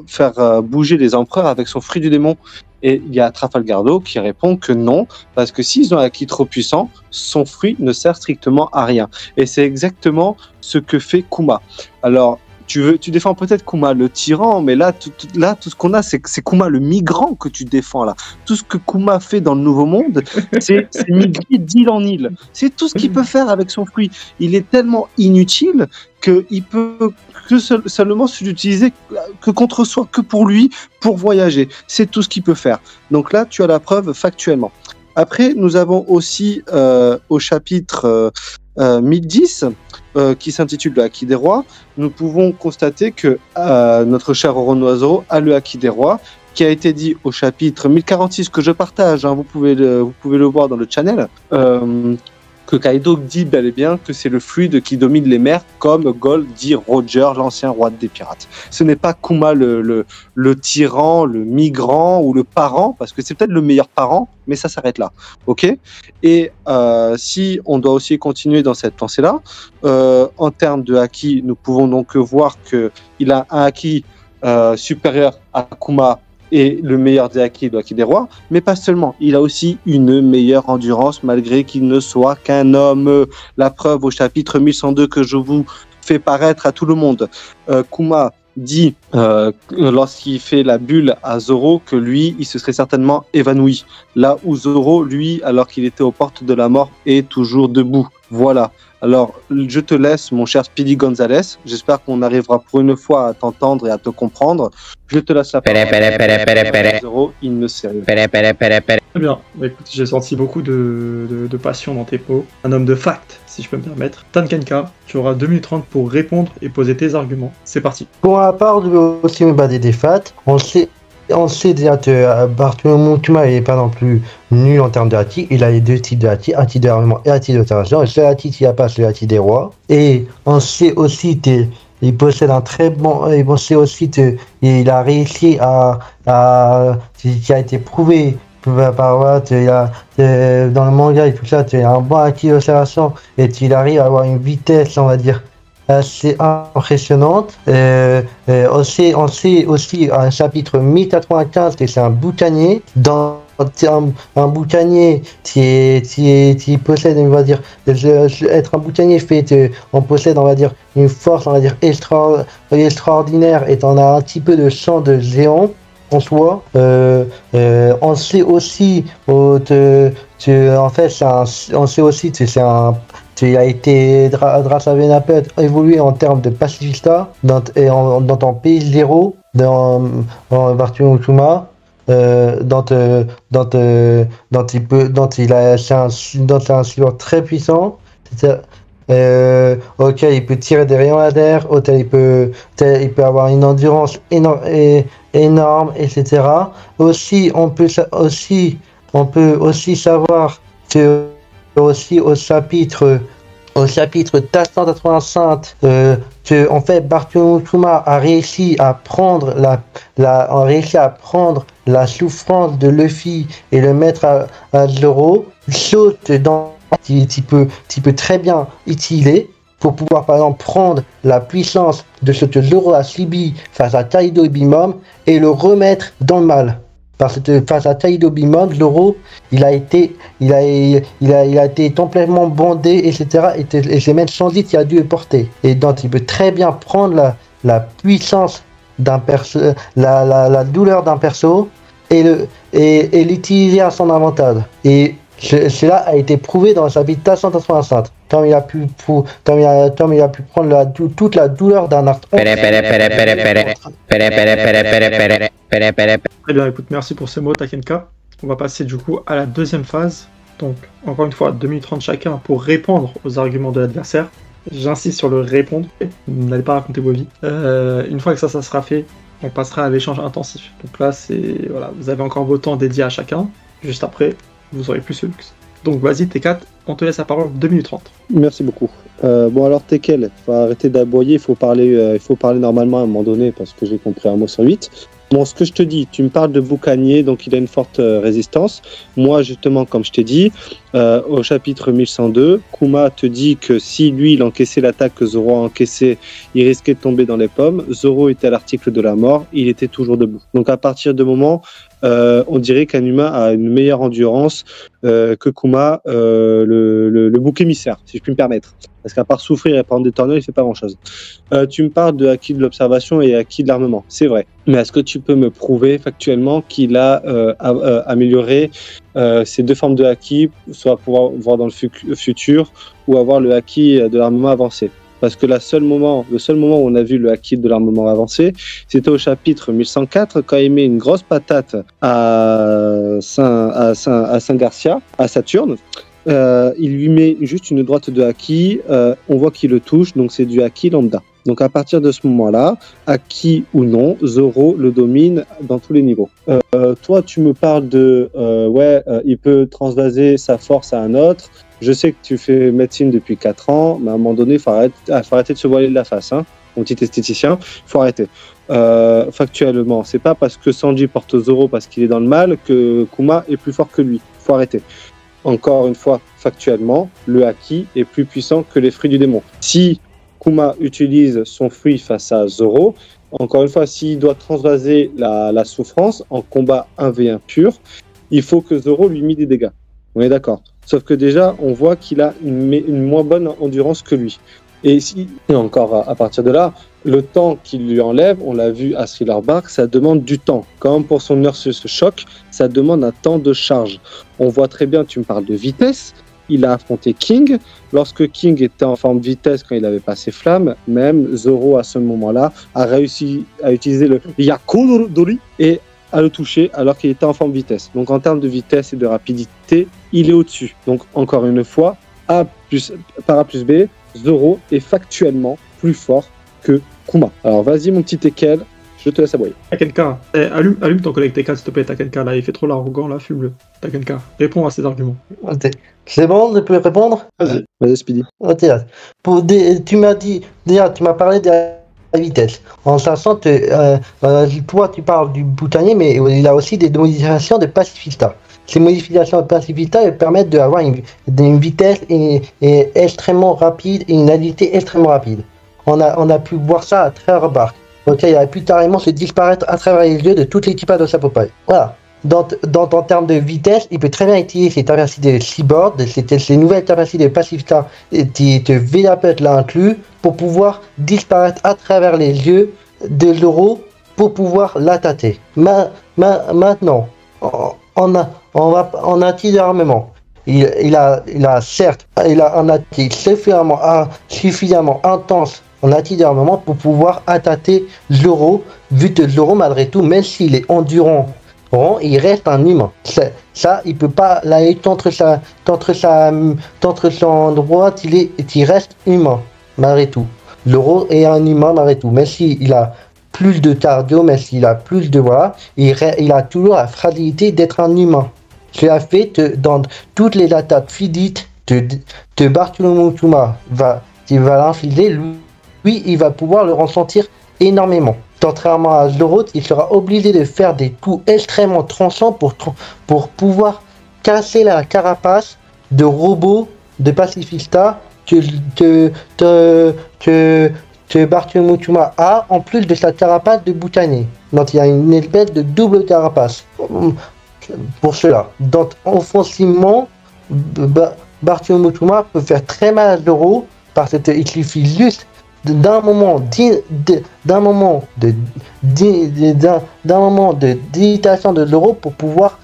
faire bouger les empereurs avec son fruit du démon. Et il y a Trafalgar Law qui répond que non, parce que s'ils ont un acquis trop puissant, son fruit ne sert strictement à rien. Et c'est exactement ce que fait Kuma. Alors, tu défends peut-être Kuma le tyran, mais là, tout ce qu'on a, c'est Kuma le migrant que tu défends là. Tout ce que Kuma fait dans le Nouveau Monde, c'est migrer d'île en île. C'est tout ce qu'il peut faire avec son fruit. Il est tellement inutile qu'il peut seulement l'utiliser que contre soi, que pour lui, pour voyager. C'est tout ce qu'il peut faire. Donc là, tu as la preuve factuellement. Après, nous avons aussi au chapitre 1010, qui s'intitule le Haki des Rois, nous pouvons constater que notre cher Oronoiseau a le Haki des Rois, qui a été dit au chapitre 1046, que je partage, hein, vous pouvez le voir dans le channel, que Kaido dit bel et bien que c'est le fluide qui domine les mers, comme Gold dit Roger, l'ancien roi des pirates. Ce n'est pas Kuma le tyran, le migrant ou le parent, parce que c'est peut-être le meilleur parent, mais ça s'arrête là. Ok ? Et si on doit aussi continuer dans cette pensée-là, en termes de haki, nous pouvons donc voir qu'il a un haki supérieur à Kuma, et le meilleur des haki, le Haki des Rois, mais pas seulement. Il a aussi une meilleure endurance malgré qu'il ne soit qu'un homme. La preuve au chapitre 1102 que je vous fais paraître à tout le monde. Kuma dit, lorsqu'il fait la bulle à Zoro, que lui, il se serait certainement évanoui. Là où Zoro, lui, alors qu'il était aux portes de la mort, est toujours debout. Voilà. Alors, je te laisse, mon cher Speedy Gonzalez. J'espère qu'on arrivera pour une fois à t'entendre et à te comprendre. Je te laisse la parole. Zoro, il ne sait rien. Très bien. Bah, écoute, j'ai senti beaucoup de passion dans tes mots. Un homme de fact, si je peux me permettre. Tankenka, tu auras 2 minutes 30 pour répondre et poser tes arguments. C'est parti. Pour à part aussi me battre des fats, on sait déjà que Bartholomew Kuma n'est pas non plus nul en termes de haki. Il a les deux types de haki, haki de armement et haki d'observation. Et ce haki qui a pas, c'est le haki des rois. Et on sait aussi qu'il possède un très bon. Et on sait aussi qu'il a réussi qui a été prouvé par dans le manga et tout ça, il a un bon haki d'observation et qu'il arrive à avoir une vitesse, on va dire, assez impressionnante. On sait aussi un chapitre 1095 que c'est un boucanier. Dans un boucanier qui possède, on va dire, être un boucanier on possède, on va dire, une force, on va dire, extraordinaire, et on a un petit peu de sang de géant en soi. On sait aussi en fait on sait aussi que il a été Drassa Venapet évolué en termes de pacifista dans ton pays 0 dans Bartholomew Kuma, dont il a c'est un suiveur très puissant. Auquel il peut tirer des rayons laser, auquel il peut avoir une endurance énorme, etc. Aussi, on peut aussi savoir que aussi au chapitre 485, que en fait Bartholomew Kuma a réussi à prendre la souffrance de Luffy et le mettre à Zoro, chose dont tu peux très bien utiliser pour pouvoir par exemple prendre la puissance de ce que Zoro a subi face à Kaido et Bimom et le remettre dans le mal. Parce que face à Kaido Bimom, Zoro, il a été complètement bondé, etc. Et c'est même Sanji qui a dû le porter. Et donc il peut très bien prendre la puissance d'un perso, la douleur d'un perso et l'utiliser à son avantage. Et cela a été prouvé dans le chapitre 485. Comme il a pu prendre toute la douleur d'un arc. Très bien, écoute, merci pour ces mots, Takenka. On va passer du coup à la deuxième phase. Donc, encore une fois, 2 minutes 30 chacun pour répondre aux arguments de l'adversaire. J'insiste sur le répondre. N'allez pas raconter vos vies. Une fois que ça sera fait, on passera à l'échange intensif. Donc là, voilà, vous avez encore vos temps dédiés à chacun. Juste après, vous aurez plus ce luxe. Donc vas-y T4, on te laisse la parole 2 minutes 30. Merci beaucoup. Bon alors Tekel, faut arrêter d'aboyer, il faut parler normalement à un moment donné parce que j'ai compris un mot sur 8. Bon, ce que je te dis, tu me parles de boucanier, donc il a une forte résistance. Moi, justement, comme je t'ai dit, au chapitre 1102, Kuma te dit que si lui, il encaissait l'attaque que Zoro a encaissée, il risquait de tomber dans les pommes. Zoro était à l'article de la mort, il était toujours debout. Donc à partir du moment on dirait qu'un humain a une meilleure endurance que Kuma, le bouc émissaire, si je puis me permettre. Parce qu'à part souffrir et prendre des tornades, il fait pas grand-chose. Tu me parles de acquis de l'observation et acquis de l'armement, c'est vrai. Mais est-ce que tu peux me prouver factuellement qu'il a amélioré ces deux formes de acquis, soit pouvoir voir dans le futur ou avoir le acquis de l'armement avancé? Parce que le seul moment où on a vu le acquis de l'armement avancé, c'était au chapitre 1104, quand il met une grosse patate à Saint-Garcia, à Saturne. Il lui met juste une droite de acquis, on voit qu'il le touche, donc c'est du acquis lambda. Donc à partir de ce moment-là, acquis ou non, Zoro le domine dans tous les niveaux. Toi, tu me parles de il peut transvaser sa force à un autre. Je sais que tu fais médecine depuis 4 ans, mais à un moment donné, il faut arrêter de se voiler de la face, hein, mon petit esthéticien. Il faut arrêter. Factuellement, c'est pas parce que Sanji porte Zoro parce qu'il est dans le mal que Kuma est plus fort que lui. Il faut arrêter. Encore une fois, factuellement, le Haki est plus puissant que les fruits du démon. Si Kuma utilise son fruit face à Zoro, encore une fois, s'il doit transvaser la souffrance en combat 1v1 pur, il faut que Zoro lui mette des dégâts. On est d'accord. Sauf que déjà, on voit qu'il a une moins bonne endurance que lui. Et encore à partir de là, le temps qu'il lui enlève, on l'a vu à Thriller Bark, ça demande du temps. Comme pour son Nurse's Shock, ça demande un temps de charge. On voit très bien, tu me parles de vitesse, il a affronté King. Lorsque King était en forme de vitesse, quand il avait passé flamme, même Zoro à ce moment-là a réussi à utiliser le Yakodori et à le toucher alors qu'il était en forme de vitesse. Donc en termes de vitesse et de rapidité, il est au-dessus. Donc encore une fois, par A plus B, Zoro est factuellement plus fort que Kuma. Alors vas-y mon petit Tekel, je te laisse aboyer. T'as quelqu'un, allume ton collègue Tekel s'il te plaît, t'as quelqu'un là, il fait trop l'arrogant là, fume-le. T'as quelqu'un, réponds à ses arguments. C'est bon, je peux répondre? Vas-y Speedy. Tu m'as parlé de la vitesse. En sachant que toi tu parles du boutonnier, mais il a aussi des modifications de pacifista. Ces modifications de pacifista permettent d'avoir une vitesse extrêmement rapide et une agilité extrêmement rapide. On a pu voir ça à Thriller Bark. Donc il a pu carrément se disparaître à travers les yeux de toute l'équipage de sa Popeye. Voilà. En termes de vitesse, il peut très bien utiliser ses capacités de Seaboard, ces nouvelles capacités de pacifista qui te Vélapet l'a inclus, pour pouvoir disparaître à travers les yeux de Zoro pour pouvoir l'attaquer. Maintenant, on a un tir d'armement. Il a un attaque suffisamment intense en attaque d'armement pour pouvoir attaquer Zoro, vu que Zoro, malgré tout, même s'il est endurant, il reste un humain. Ça, il peut pas l'aller entre son droite, il reste humain, malgré tout. Zoro est un humain, malgré tout. Même s'il a plus de cardio, même s'il a plus de voilà, il a toujours la fragilité d'être un humain. Cela fait que dans toutes les attaques physiques de Bartholomew Kuma qui va l'infliger, lui, il va pouvoir le ressentir énormément. Contrairement à Zoro, il sera obligé de faire des coups extrêmement tranchants pour pouvoir casser la carapace de robots de pacifista que Bartholomew Kuma a, en plus de sa carapace de boutonnier. Donc il y a une espèce de double carapace pour cela. Donc offensivement, Bartholomew Kuma peut faire très mal à Zoro parce qu'il suffit juste d'un moment d'hésitation de Zoro pour pouvoir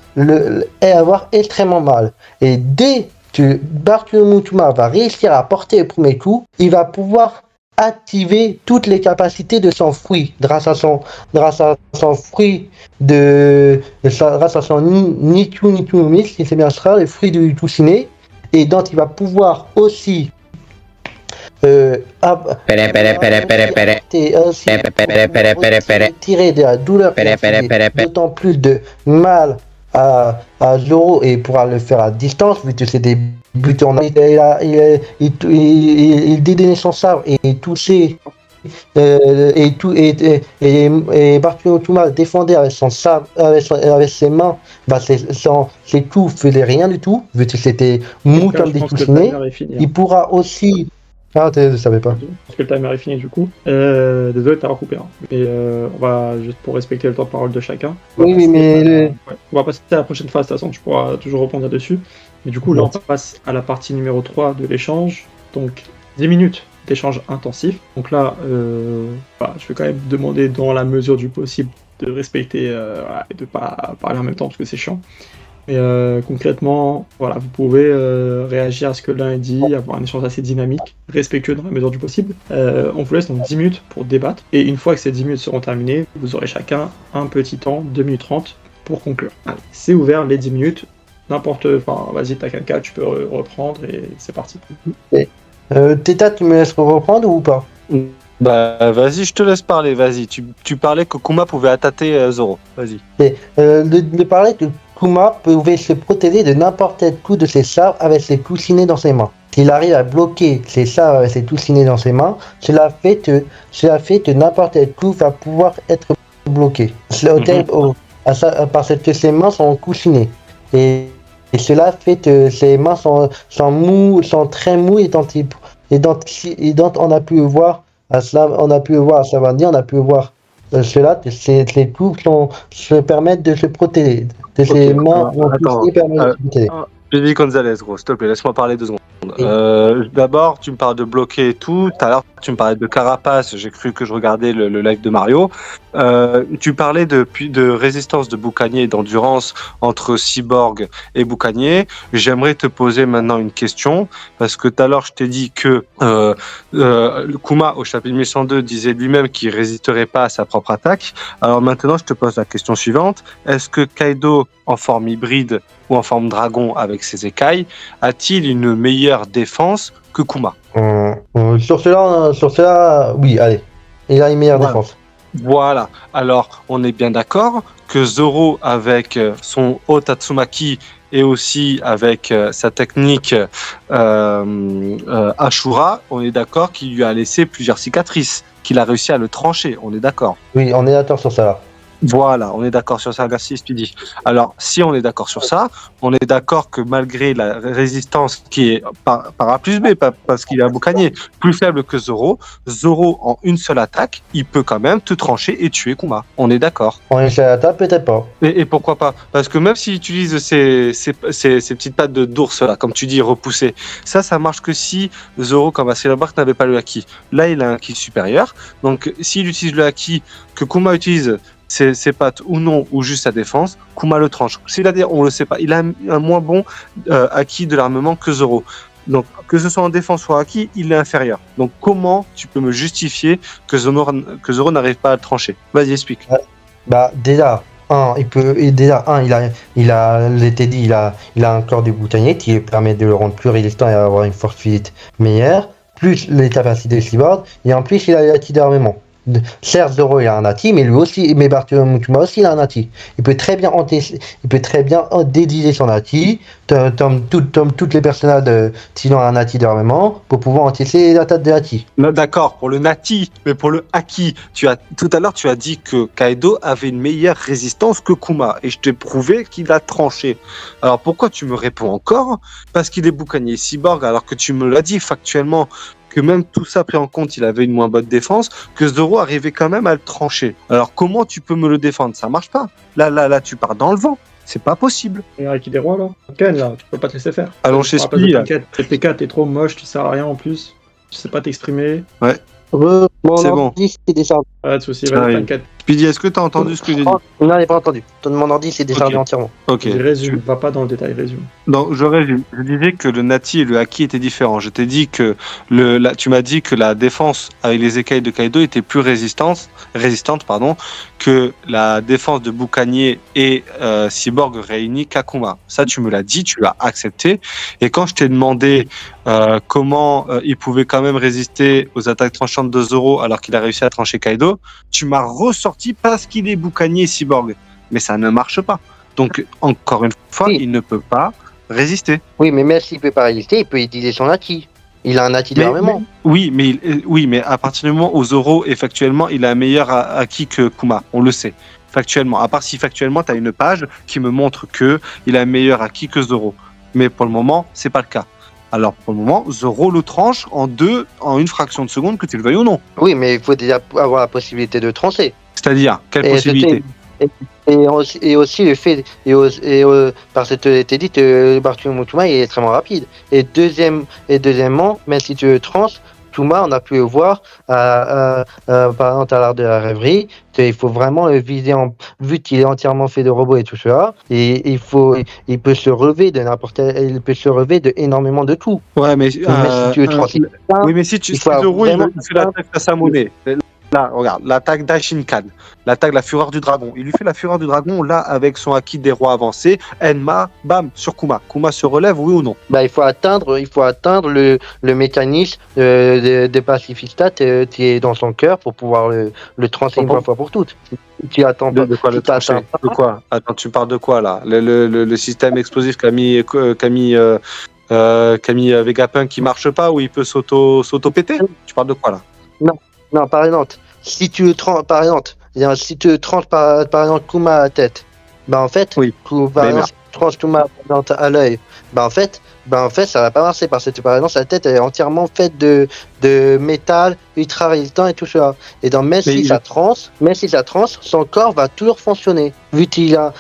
avoir extrêmement mal. Et dès que Bartholomew Kuma va réussir à porter le premier coup, il va pouvoir activer toutes les capacités de son fruit grâce à son fruit grâce à son Niku no Mi, si c'est bien ça, le fruit du Tushine, et donc il va pouvoir aussi tirer de la douleur, d'autant plus de mal à Zoro, et pourra le faire à distance vu que c'est des buts en il dédaignait son sabre et touchait et Bartholomew Kuma défendait avec son sabre, avec ses mains, ses coups faisaient rien du tout vu que c'était mou comme des coussinets. Il pourra aussi Ah, je savais pas. Parce que le timer est fini du coup. Désolé de t'avoir coupé. Hein. Mais on va, juste pour respecter le temps de parole de chacun. Oui, mais... On va passer à la prochaine phase, de toute façon, tu pourras toujours répondre dessus. Mais du coup, là, on passe à la partie numéro 3 de l'échange. Donc, 10 minutes d'échange intensif. Donc là, je vais quand même demander, dans la mesure du possible, de respecter et de pas parler en même temps, parce que c'est chiant. Mais concrètement, voilà, vous pouvez réagir à ce que l'un dit, avoir un échange assez dynamique, respectueux dans la mesure du possible. On vous laisse donc 10 minutes pour débattre. Et une fois que ces 10 minutes seront terminées, vous aurez chacun un petit temps, 2 minutes 30, pour conclure. Allez, c'est ouvert les 10 minutes. Vas-y, t'as quelqu'un, tu peux reprendre et c'est parti. Teta, tu me laisses reprendre ou pas? Bah, vas-y, je te laisse parler, vas-y. Tu parlais que Kuma pouvait attaquer Zoro. Vas-y. De parler que Kuma pouvait se protéger de n'importe quel coup de ses sabres avec ses coussinets dans ses mains. S'il arrive à bloquer ses sabres avec ses coussinets dans ses mains, cela fait que n'importe quel coup va pouvoir être bloqué. Parce que ses mains sont coussinées. Et cela fait que ses mains sont très mous et donc on a pu voir à Savandi, on a pu voir cela, ces coups se permettent de se protéger. De ses mains permettent de se protéger. Billy Gonzalez, gros, s'il te plaît, laisse-moi parler 2 secondes. D'abord, tu me parles de bloquer et tout. Tout à l'heure, tu me parlais de carapace. J'ai cru que je regardais le live de Mario. Tu parlais de résistance de boucanier et d'endurance entre Cyborg et boucanier. J'aimerais te poser maintenant une question parce que tout à l'heure, je t'ai dit que Kuma, au chapitre 1102, disait lui-même qu'il résisterait pas à sa propre attaque. Alors maintenant, je te pose la question suivante. Est-ce que Kaido, en forme hybride ou en forme dragon avec ses écailles, a-t-il une meilleure défense que Kuma? Sur cela, oui, allez. Il a une meilleure défense. Voilà. Alors, on est bien d'accord que Zoro, avec son Otatsumaki et aussi avec sa technique Ashura, on est d'accord qu'il lui a laissé plusieurs cicatrices, qu'il a réussi à le trancher. On est d'accord? Oui, on est d'accord sur ça. Voilà, on est d'accord sur ça, merci Speedy. Alors, si on est d'accord sur ça, on est d'accord que malgré la résistance qui est par A plus B, parce qu'il est un boucanier plus faible que Zoro, en une seule attaque, il peut quand même te trancher et tuer Kuma. On est d'accord? En une seule attaque, peut-être pas. Et pourquoi pas? Parce que même s'il utilise ces petites pattes d'ours là, comme tu dis, repoussées, ça marche que si Zoro, comme à Sailor Bark, n'avait pas le haki. Là, il a un haki supérieur. Donc, s'il utilise le haki que Kuma utilise, ses pattes ou non, ou juste sa défense, Kuma le tranche. C'est-à-dire, on le sait pas, il a un moins bon acquis de l'armement que Zoro. Donc, que ce soit en défense ou en acquis, il est inférieur. Donc, comment tu peux me justifier que Zoro n'arrive pas à le trancher? Vas-y, explique. Déjà, il a un corps de boutonnier qui permet de le rendre plus résistant et avoir une force physique meilleure, plus les capacités de cyborg, et en plus, il a l'acquis d'armement. Certes, Zoro il a un Ati, mais lui aussi, mais Bartolomé aussi il a un Ati. Il peut très bien dédiger son Ati, comme toutes les personnages qui ont un Ati d'armement, pour pouvoir encaisser l'attaque de Ati. D'accord, pour le Nati, mais pour le Haki, tout à l'heure tu as dit que Kaido avait une meilleure résistance que Kuma, et je t'ai prouvé qu'il a tranché. Alors pourquoi tu me réponds encore? Parce qu'il est boucanier cyborg, alors que tu me l'as dit factuellement, que même tout ça pris en compte, il avait une moins bonne défense, que Zoro arrivait quand même à le trancher. Alors comment tu peux me le défendre? Ça marche pas. Là, tu pars dans le vent. C'est pas possible. Il y a qui des rois là. Ken là, tu peux pas te laisser faire. Allons chez Speedy. TPK, t'es trop moche, tu sers à rien en plus. Tu sais pas t'exprimer. Ouais. C'est bon. C'est déchargé. Pas de soucis, t'inquiète. Speedy, est-ce que t'as entendu ce que j'ai dit? Non, j'ai pas entendu. Mon ordi s'est déchargé entièrement. Ok. Résume, va pas dans le détail, résume. Donc, je résume. Je disais que le Nati et le Haki étaient différents. Je t'ai dit que tu m'as dit que la défense avec les écailles de Kaido était plus résistante, que la défense de Boucanier et Cyborg réunis Kakuma. Ça, tu me l'as dit, tu l'as accepté. Et quand je t'ai demandé comment il pouvait quand même résister aux attaques tranchantes de Zoro alors qu'il a réussi à trancher Kaido, tu m'as ressorti parce qu'il est Boucanier Cyborg. Mais ça ne marche pas. Donc, encore une fois, il ne peut pas résister. Oui, mais même s'il ne peut pas résister, il peut utiliser son Haki. Il a un Haki d'armement. Oui, mais à partir du moment où Zoro, factuellement, il a un meilleur Haki que Kuma. On le sait. Factuellement. À part si factuellement, tu as une page qui me montre qu'il a un meilleur Haki que Zoro. Mais pour le moment, c'est pas le cas. Alors pour le moment, Zoro le tranche en une fraction de seconde, que tu le veuilles ou non. Oui, mais il faut déjà avoir la possibilité de trancher. C'est-à-dire, quelle Et possibilité? Et aussi le fait, parce que tu t'es dit que Bartholomew Touma est extrêmement rapide. Et deuxièmement, même si tu le tranches, Touma, on a pu le voir, par exemple à l'art de la rêverie, il faut vraiment le viser vu qu'il est entièrement fait de robots et tout cela, et il peut se relever il peut se relever de énormément de tout. Ouais, mais Si tu le tranches, oui, mais si tu il faut Zoro, vraiment- il fait l'attaque à sa monnaie. Là, regarde, l'attaque d'Aishinkan, l'attaque de la fureur du dragon. Il lui fait la fureur du dragon, là, avec son acquis des rois avancés. Enma, bam, sur Kuma. Kuma se relève, oui ou non? il faut atteindre le mécanisme de pacifistat qui est dans son cœur pour pouvoir le trancher une fois pour toutes. Tu attends pas. De quoi le trancher? De quoi? Attends, tu parles de quoi, là? Le système explosif qu'a mis Vegapunk qui marche pas, où il peut s'auto-péter? Tu parles de quoi, là? Non, par exemple, si tu le tranches par exemple Kuma à la tête, en fait, Oui. Par exemple, si tu tranches Kuma à l'œil, en fait, ça va pas marcher parce que par exemple sa tête elle est entièrement faite de métal ultra résistant et tout ça. Et même si ça tranche, son corps va toujours fonctionner vu qu'il a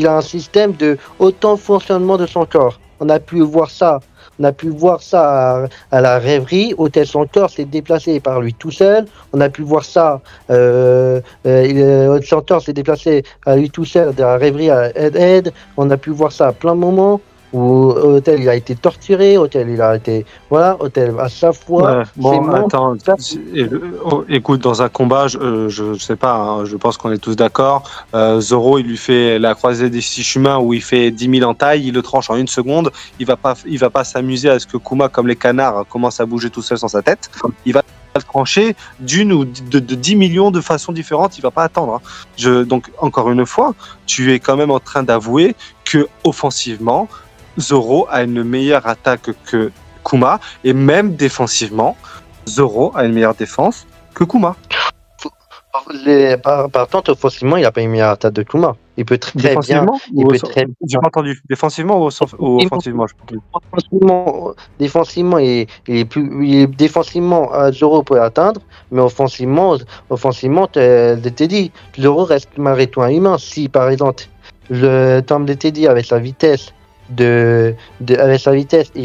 un système de autant fonctionnement de son corps. On a pu voir ça. À la rêverie, où son corps s'est déplacé par lui tout seul. On a pu voir ça. Son corps s'est déplacé à lui tout seul de la rêverie à Ed. On a pu voir ça à plein de moments où Hôtel il a été torturé, Hôtel il a été Hôtel à chaque fois. Ouais, bon, attends, écoute, dans un combat, je sais pas, hein, je pense qu'on est tous d'accord. Zoro, il lui fait la croisée des six chemins où il fait 10 000 en taille, il le tranche en une seconde. Il va pas s'amuser à ce que Kuma, comme les canards, commence à bouger tout seul sans sa tête. Il va le trancher d'une ou de 10 millions de façons différentes. Il va pas attendre. Hein. Donc encore une fois, tu es quand même en train d'avouer que offensivement, Zoro a une meilleure attaque que Kuma, et même défensivement, Zoro a une meilleure défense que Kuma. Par contre, offensivement, il n'a pas une meilleure attaque de Kuma. Il peut très bien. J'ai pas entendu. Défensivement ou offensivement? Défensivement, défensivement, Zoro peut l'atteindre, mais offensivement, t'es dit, Zoro reste malgré tout un humain. Si par exemple, Tom de Teddy avec sa vitesse il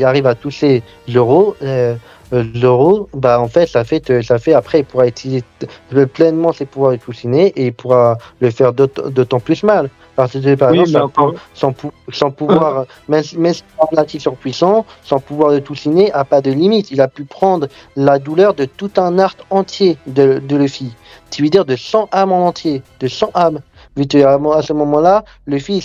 arrive à toucher Zoro, en fait, ça fait après, il pourra utiliser pleinement ses pouvoirs de Kushine et il pourra le faire d'autant plus mal. Parce que, par exemple, son pouvoir, même si c'est un natif surpuissant, son pouvoir de Kushine n'a pas de limite. Il a pu prendre la douleur de tout un arc entier de Luffy. Tu veux dire de 100 âmes en entier, de 100 âmes. Vu qu'à ce moment-là, Luffy,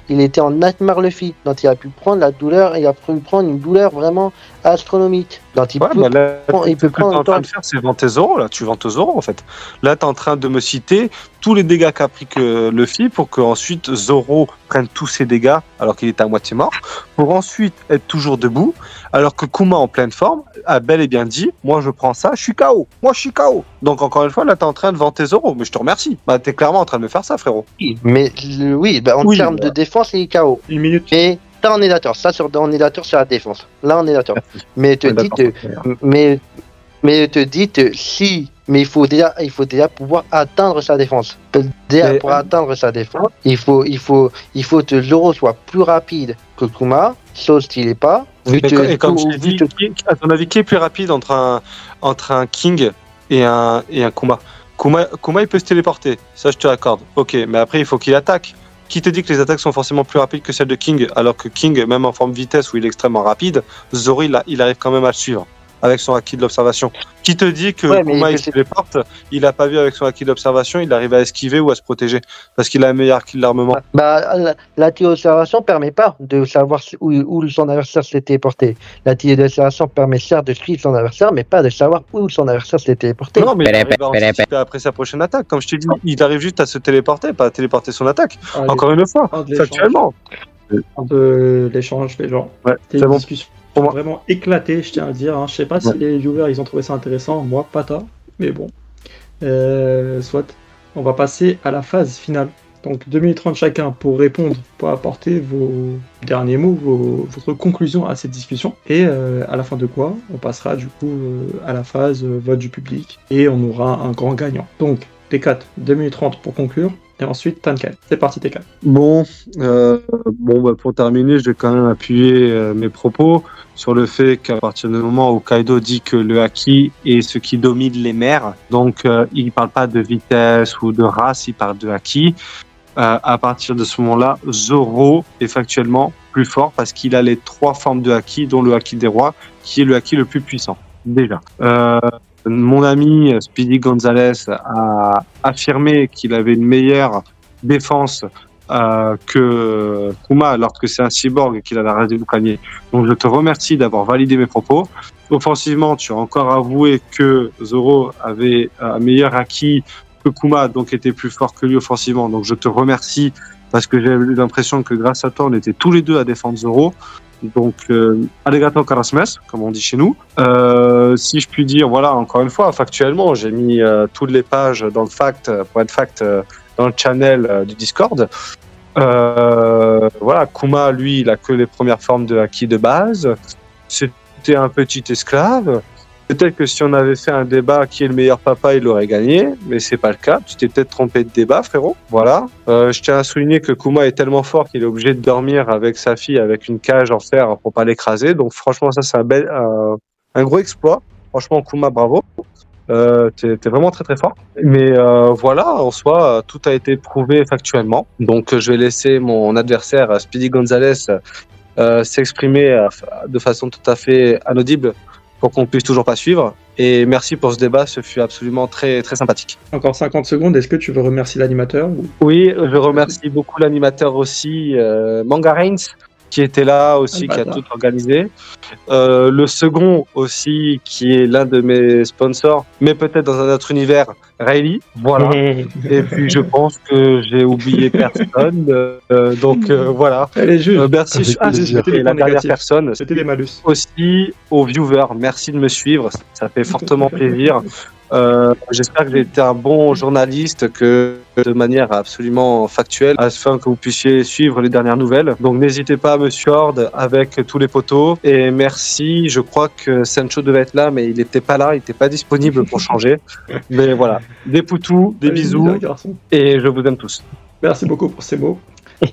il était en Nightmare Luffy. Donc il a pu prendre la douleur, il a pu prendre une douleur vraiment astronomique. Donc il peut prendre. En train de faire, c'est vanter Zoro, là. Tu vantes Zoro, en fait. Là, tu es en train de me citer tous les dégâts qu'a pris que Luffy pour qu'ensuite Zoro prenne tous ses dégâts alors qu'il est à moitié mort, pour ensuite être toujours debout, alors que Kuma, en pleine forme, a bel et bien dit, moi je prends ça, je suis KO. Moi je suis KO. Donc encore une fois, là, tu es en train de vanter Zoro, mais je te remercie. Tu es clairement en train de me faire ça, frérot. Mais en termes de défense, il est KO. Une minute. Mais là, on est d'accord. On est d'accord sur la défense. Là, on est d'accord. Mais il faut déjà pouvoir atteindre sa défense. Pour atteindre sa défense, il faut que Zoro soit plus rapide que Kuma, chose qu'il n'est pas. À ton avis, qui est plus rapide entre un King et un Kuma? Kuma, il peut se téléporter, ça je te l'accorde. Ok, mais après il faut qu'il attaque. Qui te dit que les attaques sont forcément plus rapides que celles de King, alors que King, même en forme vitesse où il est extrêmement rapide, Zoro il arrive quand même à le suivre avec son acquis de l'observation. Qui te dit que Kuma il se téléporte, il a pas vu avec son acquis d'observation, il arrive à esquiver ou à se protéger parce qu'il a un meilleur acquis de l'armement. L'acquis d'observation permet pas de savoir où son adversaire s'est téléporté. L'acquis d'observation permet certes de suivre son adversaire, mais pas de savoir où son adversaire s'est téléporté. Non, mais il arrive à anticiper après sa prochaine attaque. Comme je t'ai dit, il arrive juste à se téléporter, pas à téléporter son attaque. Encore une fois, factuellement. De l'échange, les gens. Ouais, c'est une discussion vraiment éclaté, je tiens à le dire. Hein. Je sais pas si les viewers ils ont trouvé ça intéressant, moi pas tant, mais bon. Soit. On va passer à la phase finale. Donc 2 minutes 30 chacun pour répondre, pour apporter vos derniers mots, votre conclusion à cette discussion. Et à la fin de quoi, on passera du coup à la phase vote du public et on aura un grand gagnant. Donc T4, 2 minutes 30 pour conclure. Et ensuite, Tankel. C'est parti, T4. Bon, pour terminer, je vais quand même appuyer mes propos sur le fait qu'à partir du moment où Kaido dit que le haki est ce qui domine les mers, donc il ne parle pas de vitesse ou de race, il parle de haki. À partir de ce moment-là, Zoro est factuellement plus fort parce qu'il a les 3 formes de haki, dont le haki des rois, qui est le haki le plus puissant, déjà. Mon ami Speedy Gonzalez a affirmé qu'il avait une meilleure défense que Kuma alors que c'est un cyborg et qu'il a la race des boucaniers. Donc je te remercie d'avoir validé mes propos. Offensivement, tu as encore avoué que Zoro avait un meilleur haki que Kuma, donc était plus fort que lui offensivement. Donc je te remercie parce que j'ai eu l'impression que grâce à toi, on était tous les deux à défendre Zoro. Donc, Arigato Karasmes, comme on dit chez nous. Si je puis dire, voilà, encore une fois, factuellement, j'ai mis toutes les pages dans le fact, pour être fact, dans le channel du Discord. Voilà, Kuma, lui, il a que les premières formes de haki de base. C'était un petit esclave. Peut-être que si on avait fait un débat qui est le meilleur papa, il aurait gagné, mais c'est pas le cas. Tu t'es peut-être trompé de débat, frérot. Voilà. Je tiens à souligner que Kuma est tellement fort qu'il est obligé de dormir avec sa fille avec une cage en fer pour pas l'écraser. Donc franchement, ça c'est un gros exploit. Franchement, Kuma, bravo. T'es vraiment très très fort. Mais voilà, en soi, tout a été prouvé factuellement. Donc je vais laisser mon adversaire Speedy Gonzalez s'exprimer de façon tout à fait inaudible pour qu'on puisse toujours pas suivre. Et merci pour ce débat, ce fut absolument très très sympathique. Encore 50 secondes, est-ce que tu veux remercier l'animateur ou... Oui, je remercie beaucoup l'animateur aussi, Manga Reigns, qui était là aussi, qui a tout organisé. Le second aussi, qui est l'un de mes sponsors, mais peut-être dans un autre univers, Riley. Voilà. Et puis je pense que j'ai oublié personne. Donc voilà. Allez, juste. Merci. C'était la dernière personne. C'était des malus. Aussi aux viewers, merci de me suivre. Ça fait fortement plaisir. J'espère que j'ai été un bon journaliste, que de manière absolument factuelle, afin que vous puissiez suivre les dernières nouvelles. Donc n'hésitez pas à me suivre avec tous les potos. Et merci, je crois que Sancho devait être là, mais il n'était pas là, il n'était pas disponible pour changer. Mais voilà, des poutous, des bisous, et je vous aime tous. Merci beaucoup pour ces mots.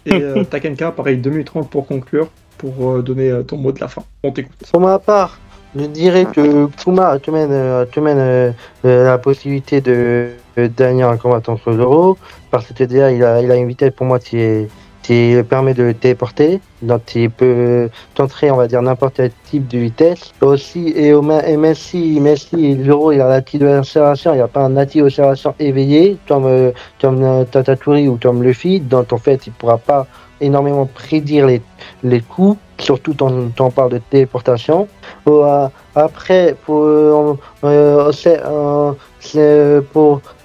Et Takenka, pareil, 2 minutes 30 pour conclure, pour donner ton mot de la fin. On t'écoute. Pour ma part, je dirais que Kuma te mène la possibilité de gagner un combat contre Zoro, parce que déjà il a une vitesse pour moi qui permet de téléporter, donc il peut t'entrer, on va dire, n'importe quel type de vitesse. Aussi, et même si Zoro il a l'acquis de l'accélération, il n'y a pas un acquis d'accélération éveillé, comme Tatatori ou comme Luffy, donc en fait il ne pourra pas énormément prédire les coups, surtout quand on parle de téléportation. Après, pour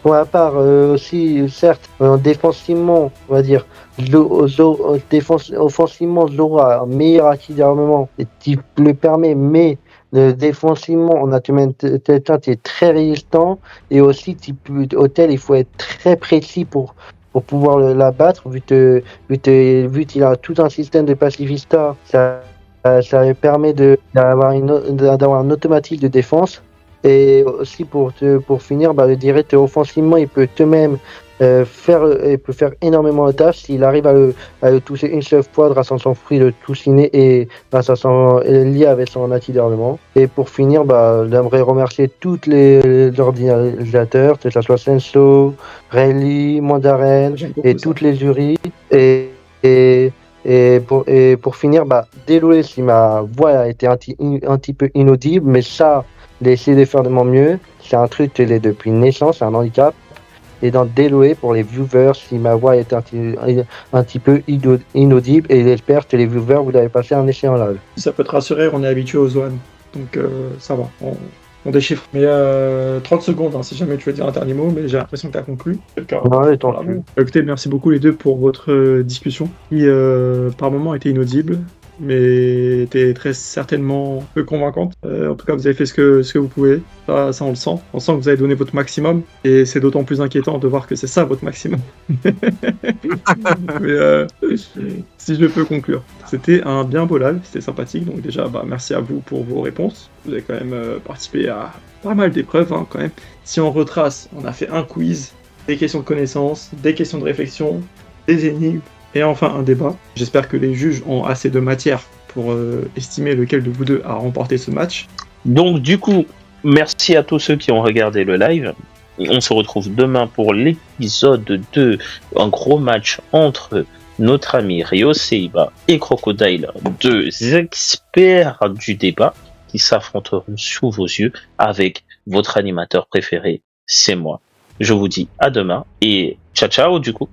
ma part aussi, certes, défensivement, on va dire, offensivement, Zoro a un meilleur acquis d'armement qui le permet, mais défensivement, on a quelqu'un qui est très résistant, et aussi auquel il faut être très précis pour pouvoir l'abattre, vu qu'il a tout un système de pacifista. Ça lui permet d'avoir un automatisme de défense. Et aussi pour finir, je dirais que offensivement, il peut même faire énormément de tâches s'il arrive à le toucher une seule fois grâce à son fruit de Touciné et grâce à lié avec son acquis d'armement. Et pour finir, j'aimerais remercier tous les organisateurs, que ce soit Senso, Rayleigh, Mandaren et toutes les jurys. Et pour finir, désolé si ma voix a été un petit peu inaudible, mais ça, j'ai essayé de faire de mon mieux. C'est un truc que j'ai depuis naissance, c'est un handicap. Et donc désolé pour les viewers si ma voix est un petit peu inaudible, et j'espère que les viewers, vous avez passé un excellent live. Ça peut te rassurer, on est habitué aux One, donc ça va, on déchiffre. Mais 30 secondes, si jamais tu veux dire un dernier mot, mais j'ai l'impression que tu as conclu. Ouais, écoutez, merci beaucoup les deux pour votre discussion, qui par moment était inaudible. mais était très certainement peu convaincante. En tout cas, vous avez fait ce que vous pouvez. Ça, on le sent. On sent que vous avez donné votre maximum, et c'est d'autant plus inquiétant de voir que c'est ça votre maximum. Mais si je peux conclure, c'était un bien beau live, c'était sympathique. Donc déjà, merci à vous pour vos réponses. Vous avez quand même participé à pas mal d'épreuves, hein, quand même. Si on retrace, on a fait un quiz, des questions de connaissances, des questions de réflexion, des énigmes, et enfin un débat. J'espère que les juges ont assez de matière pour estimer lequel de vous deux a remporté ce match. Donc du coup, merci à tous ceux qui ont regardé le live. On se retrouve demain pour l'épisode 2, un gros match entre notre ami Ryo Seiba et Crocodile, deux experts du débat qui s'affronteront sous vos yeux avec votre animateur préféré, c'est moi. Je vous dis à demain et ciao ciao du coup.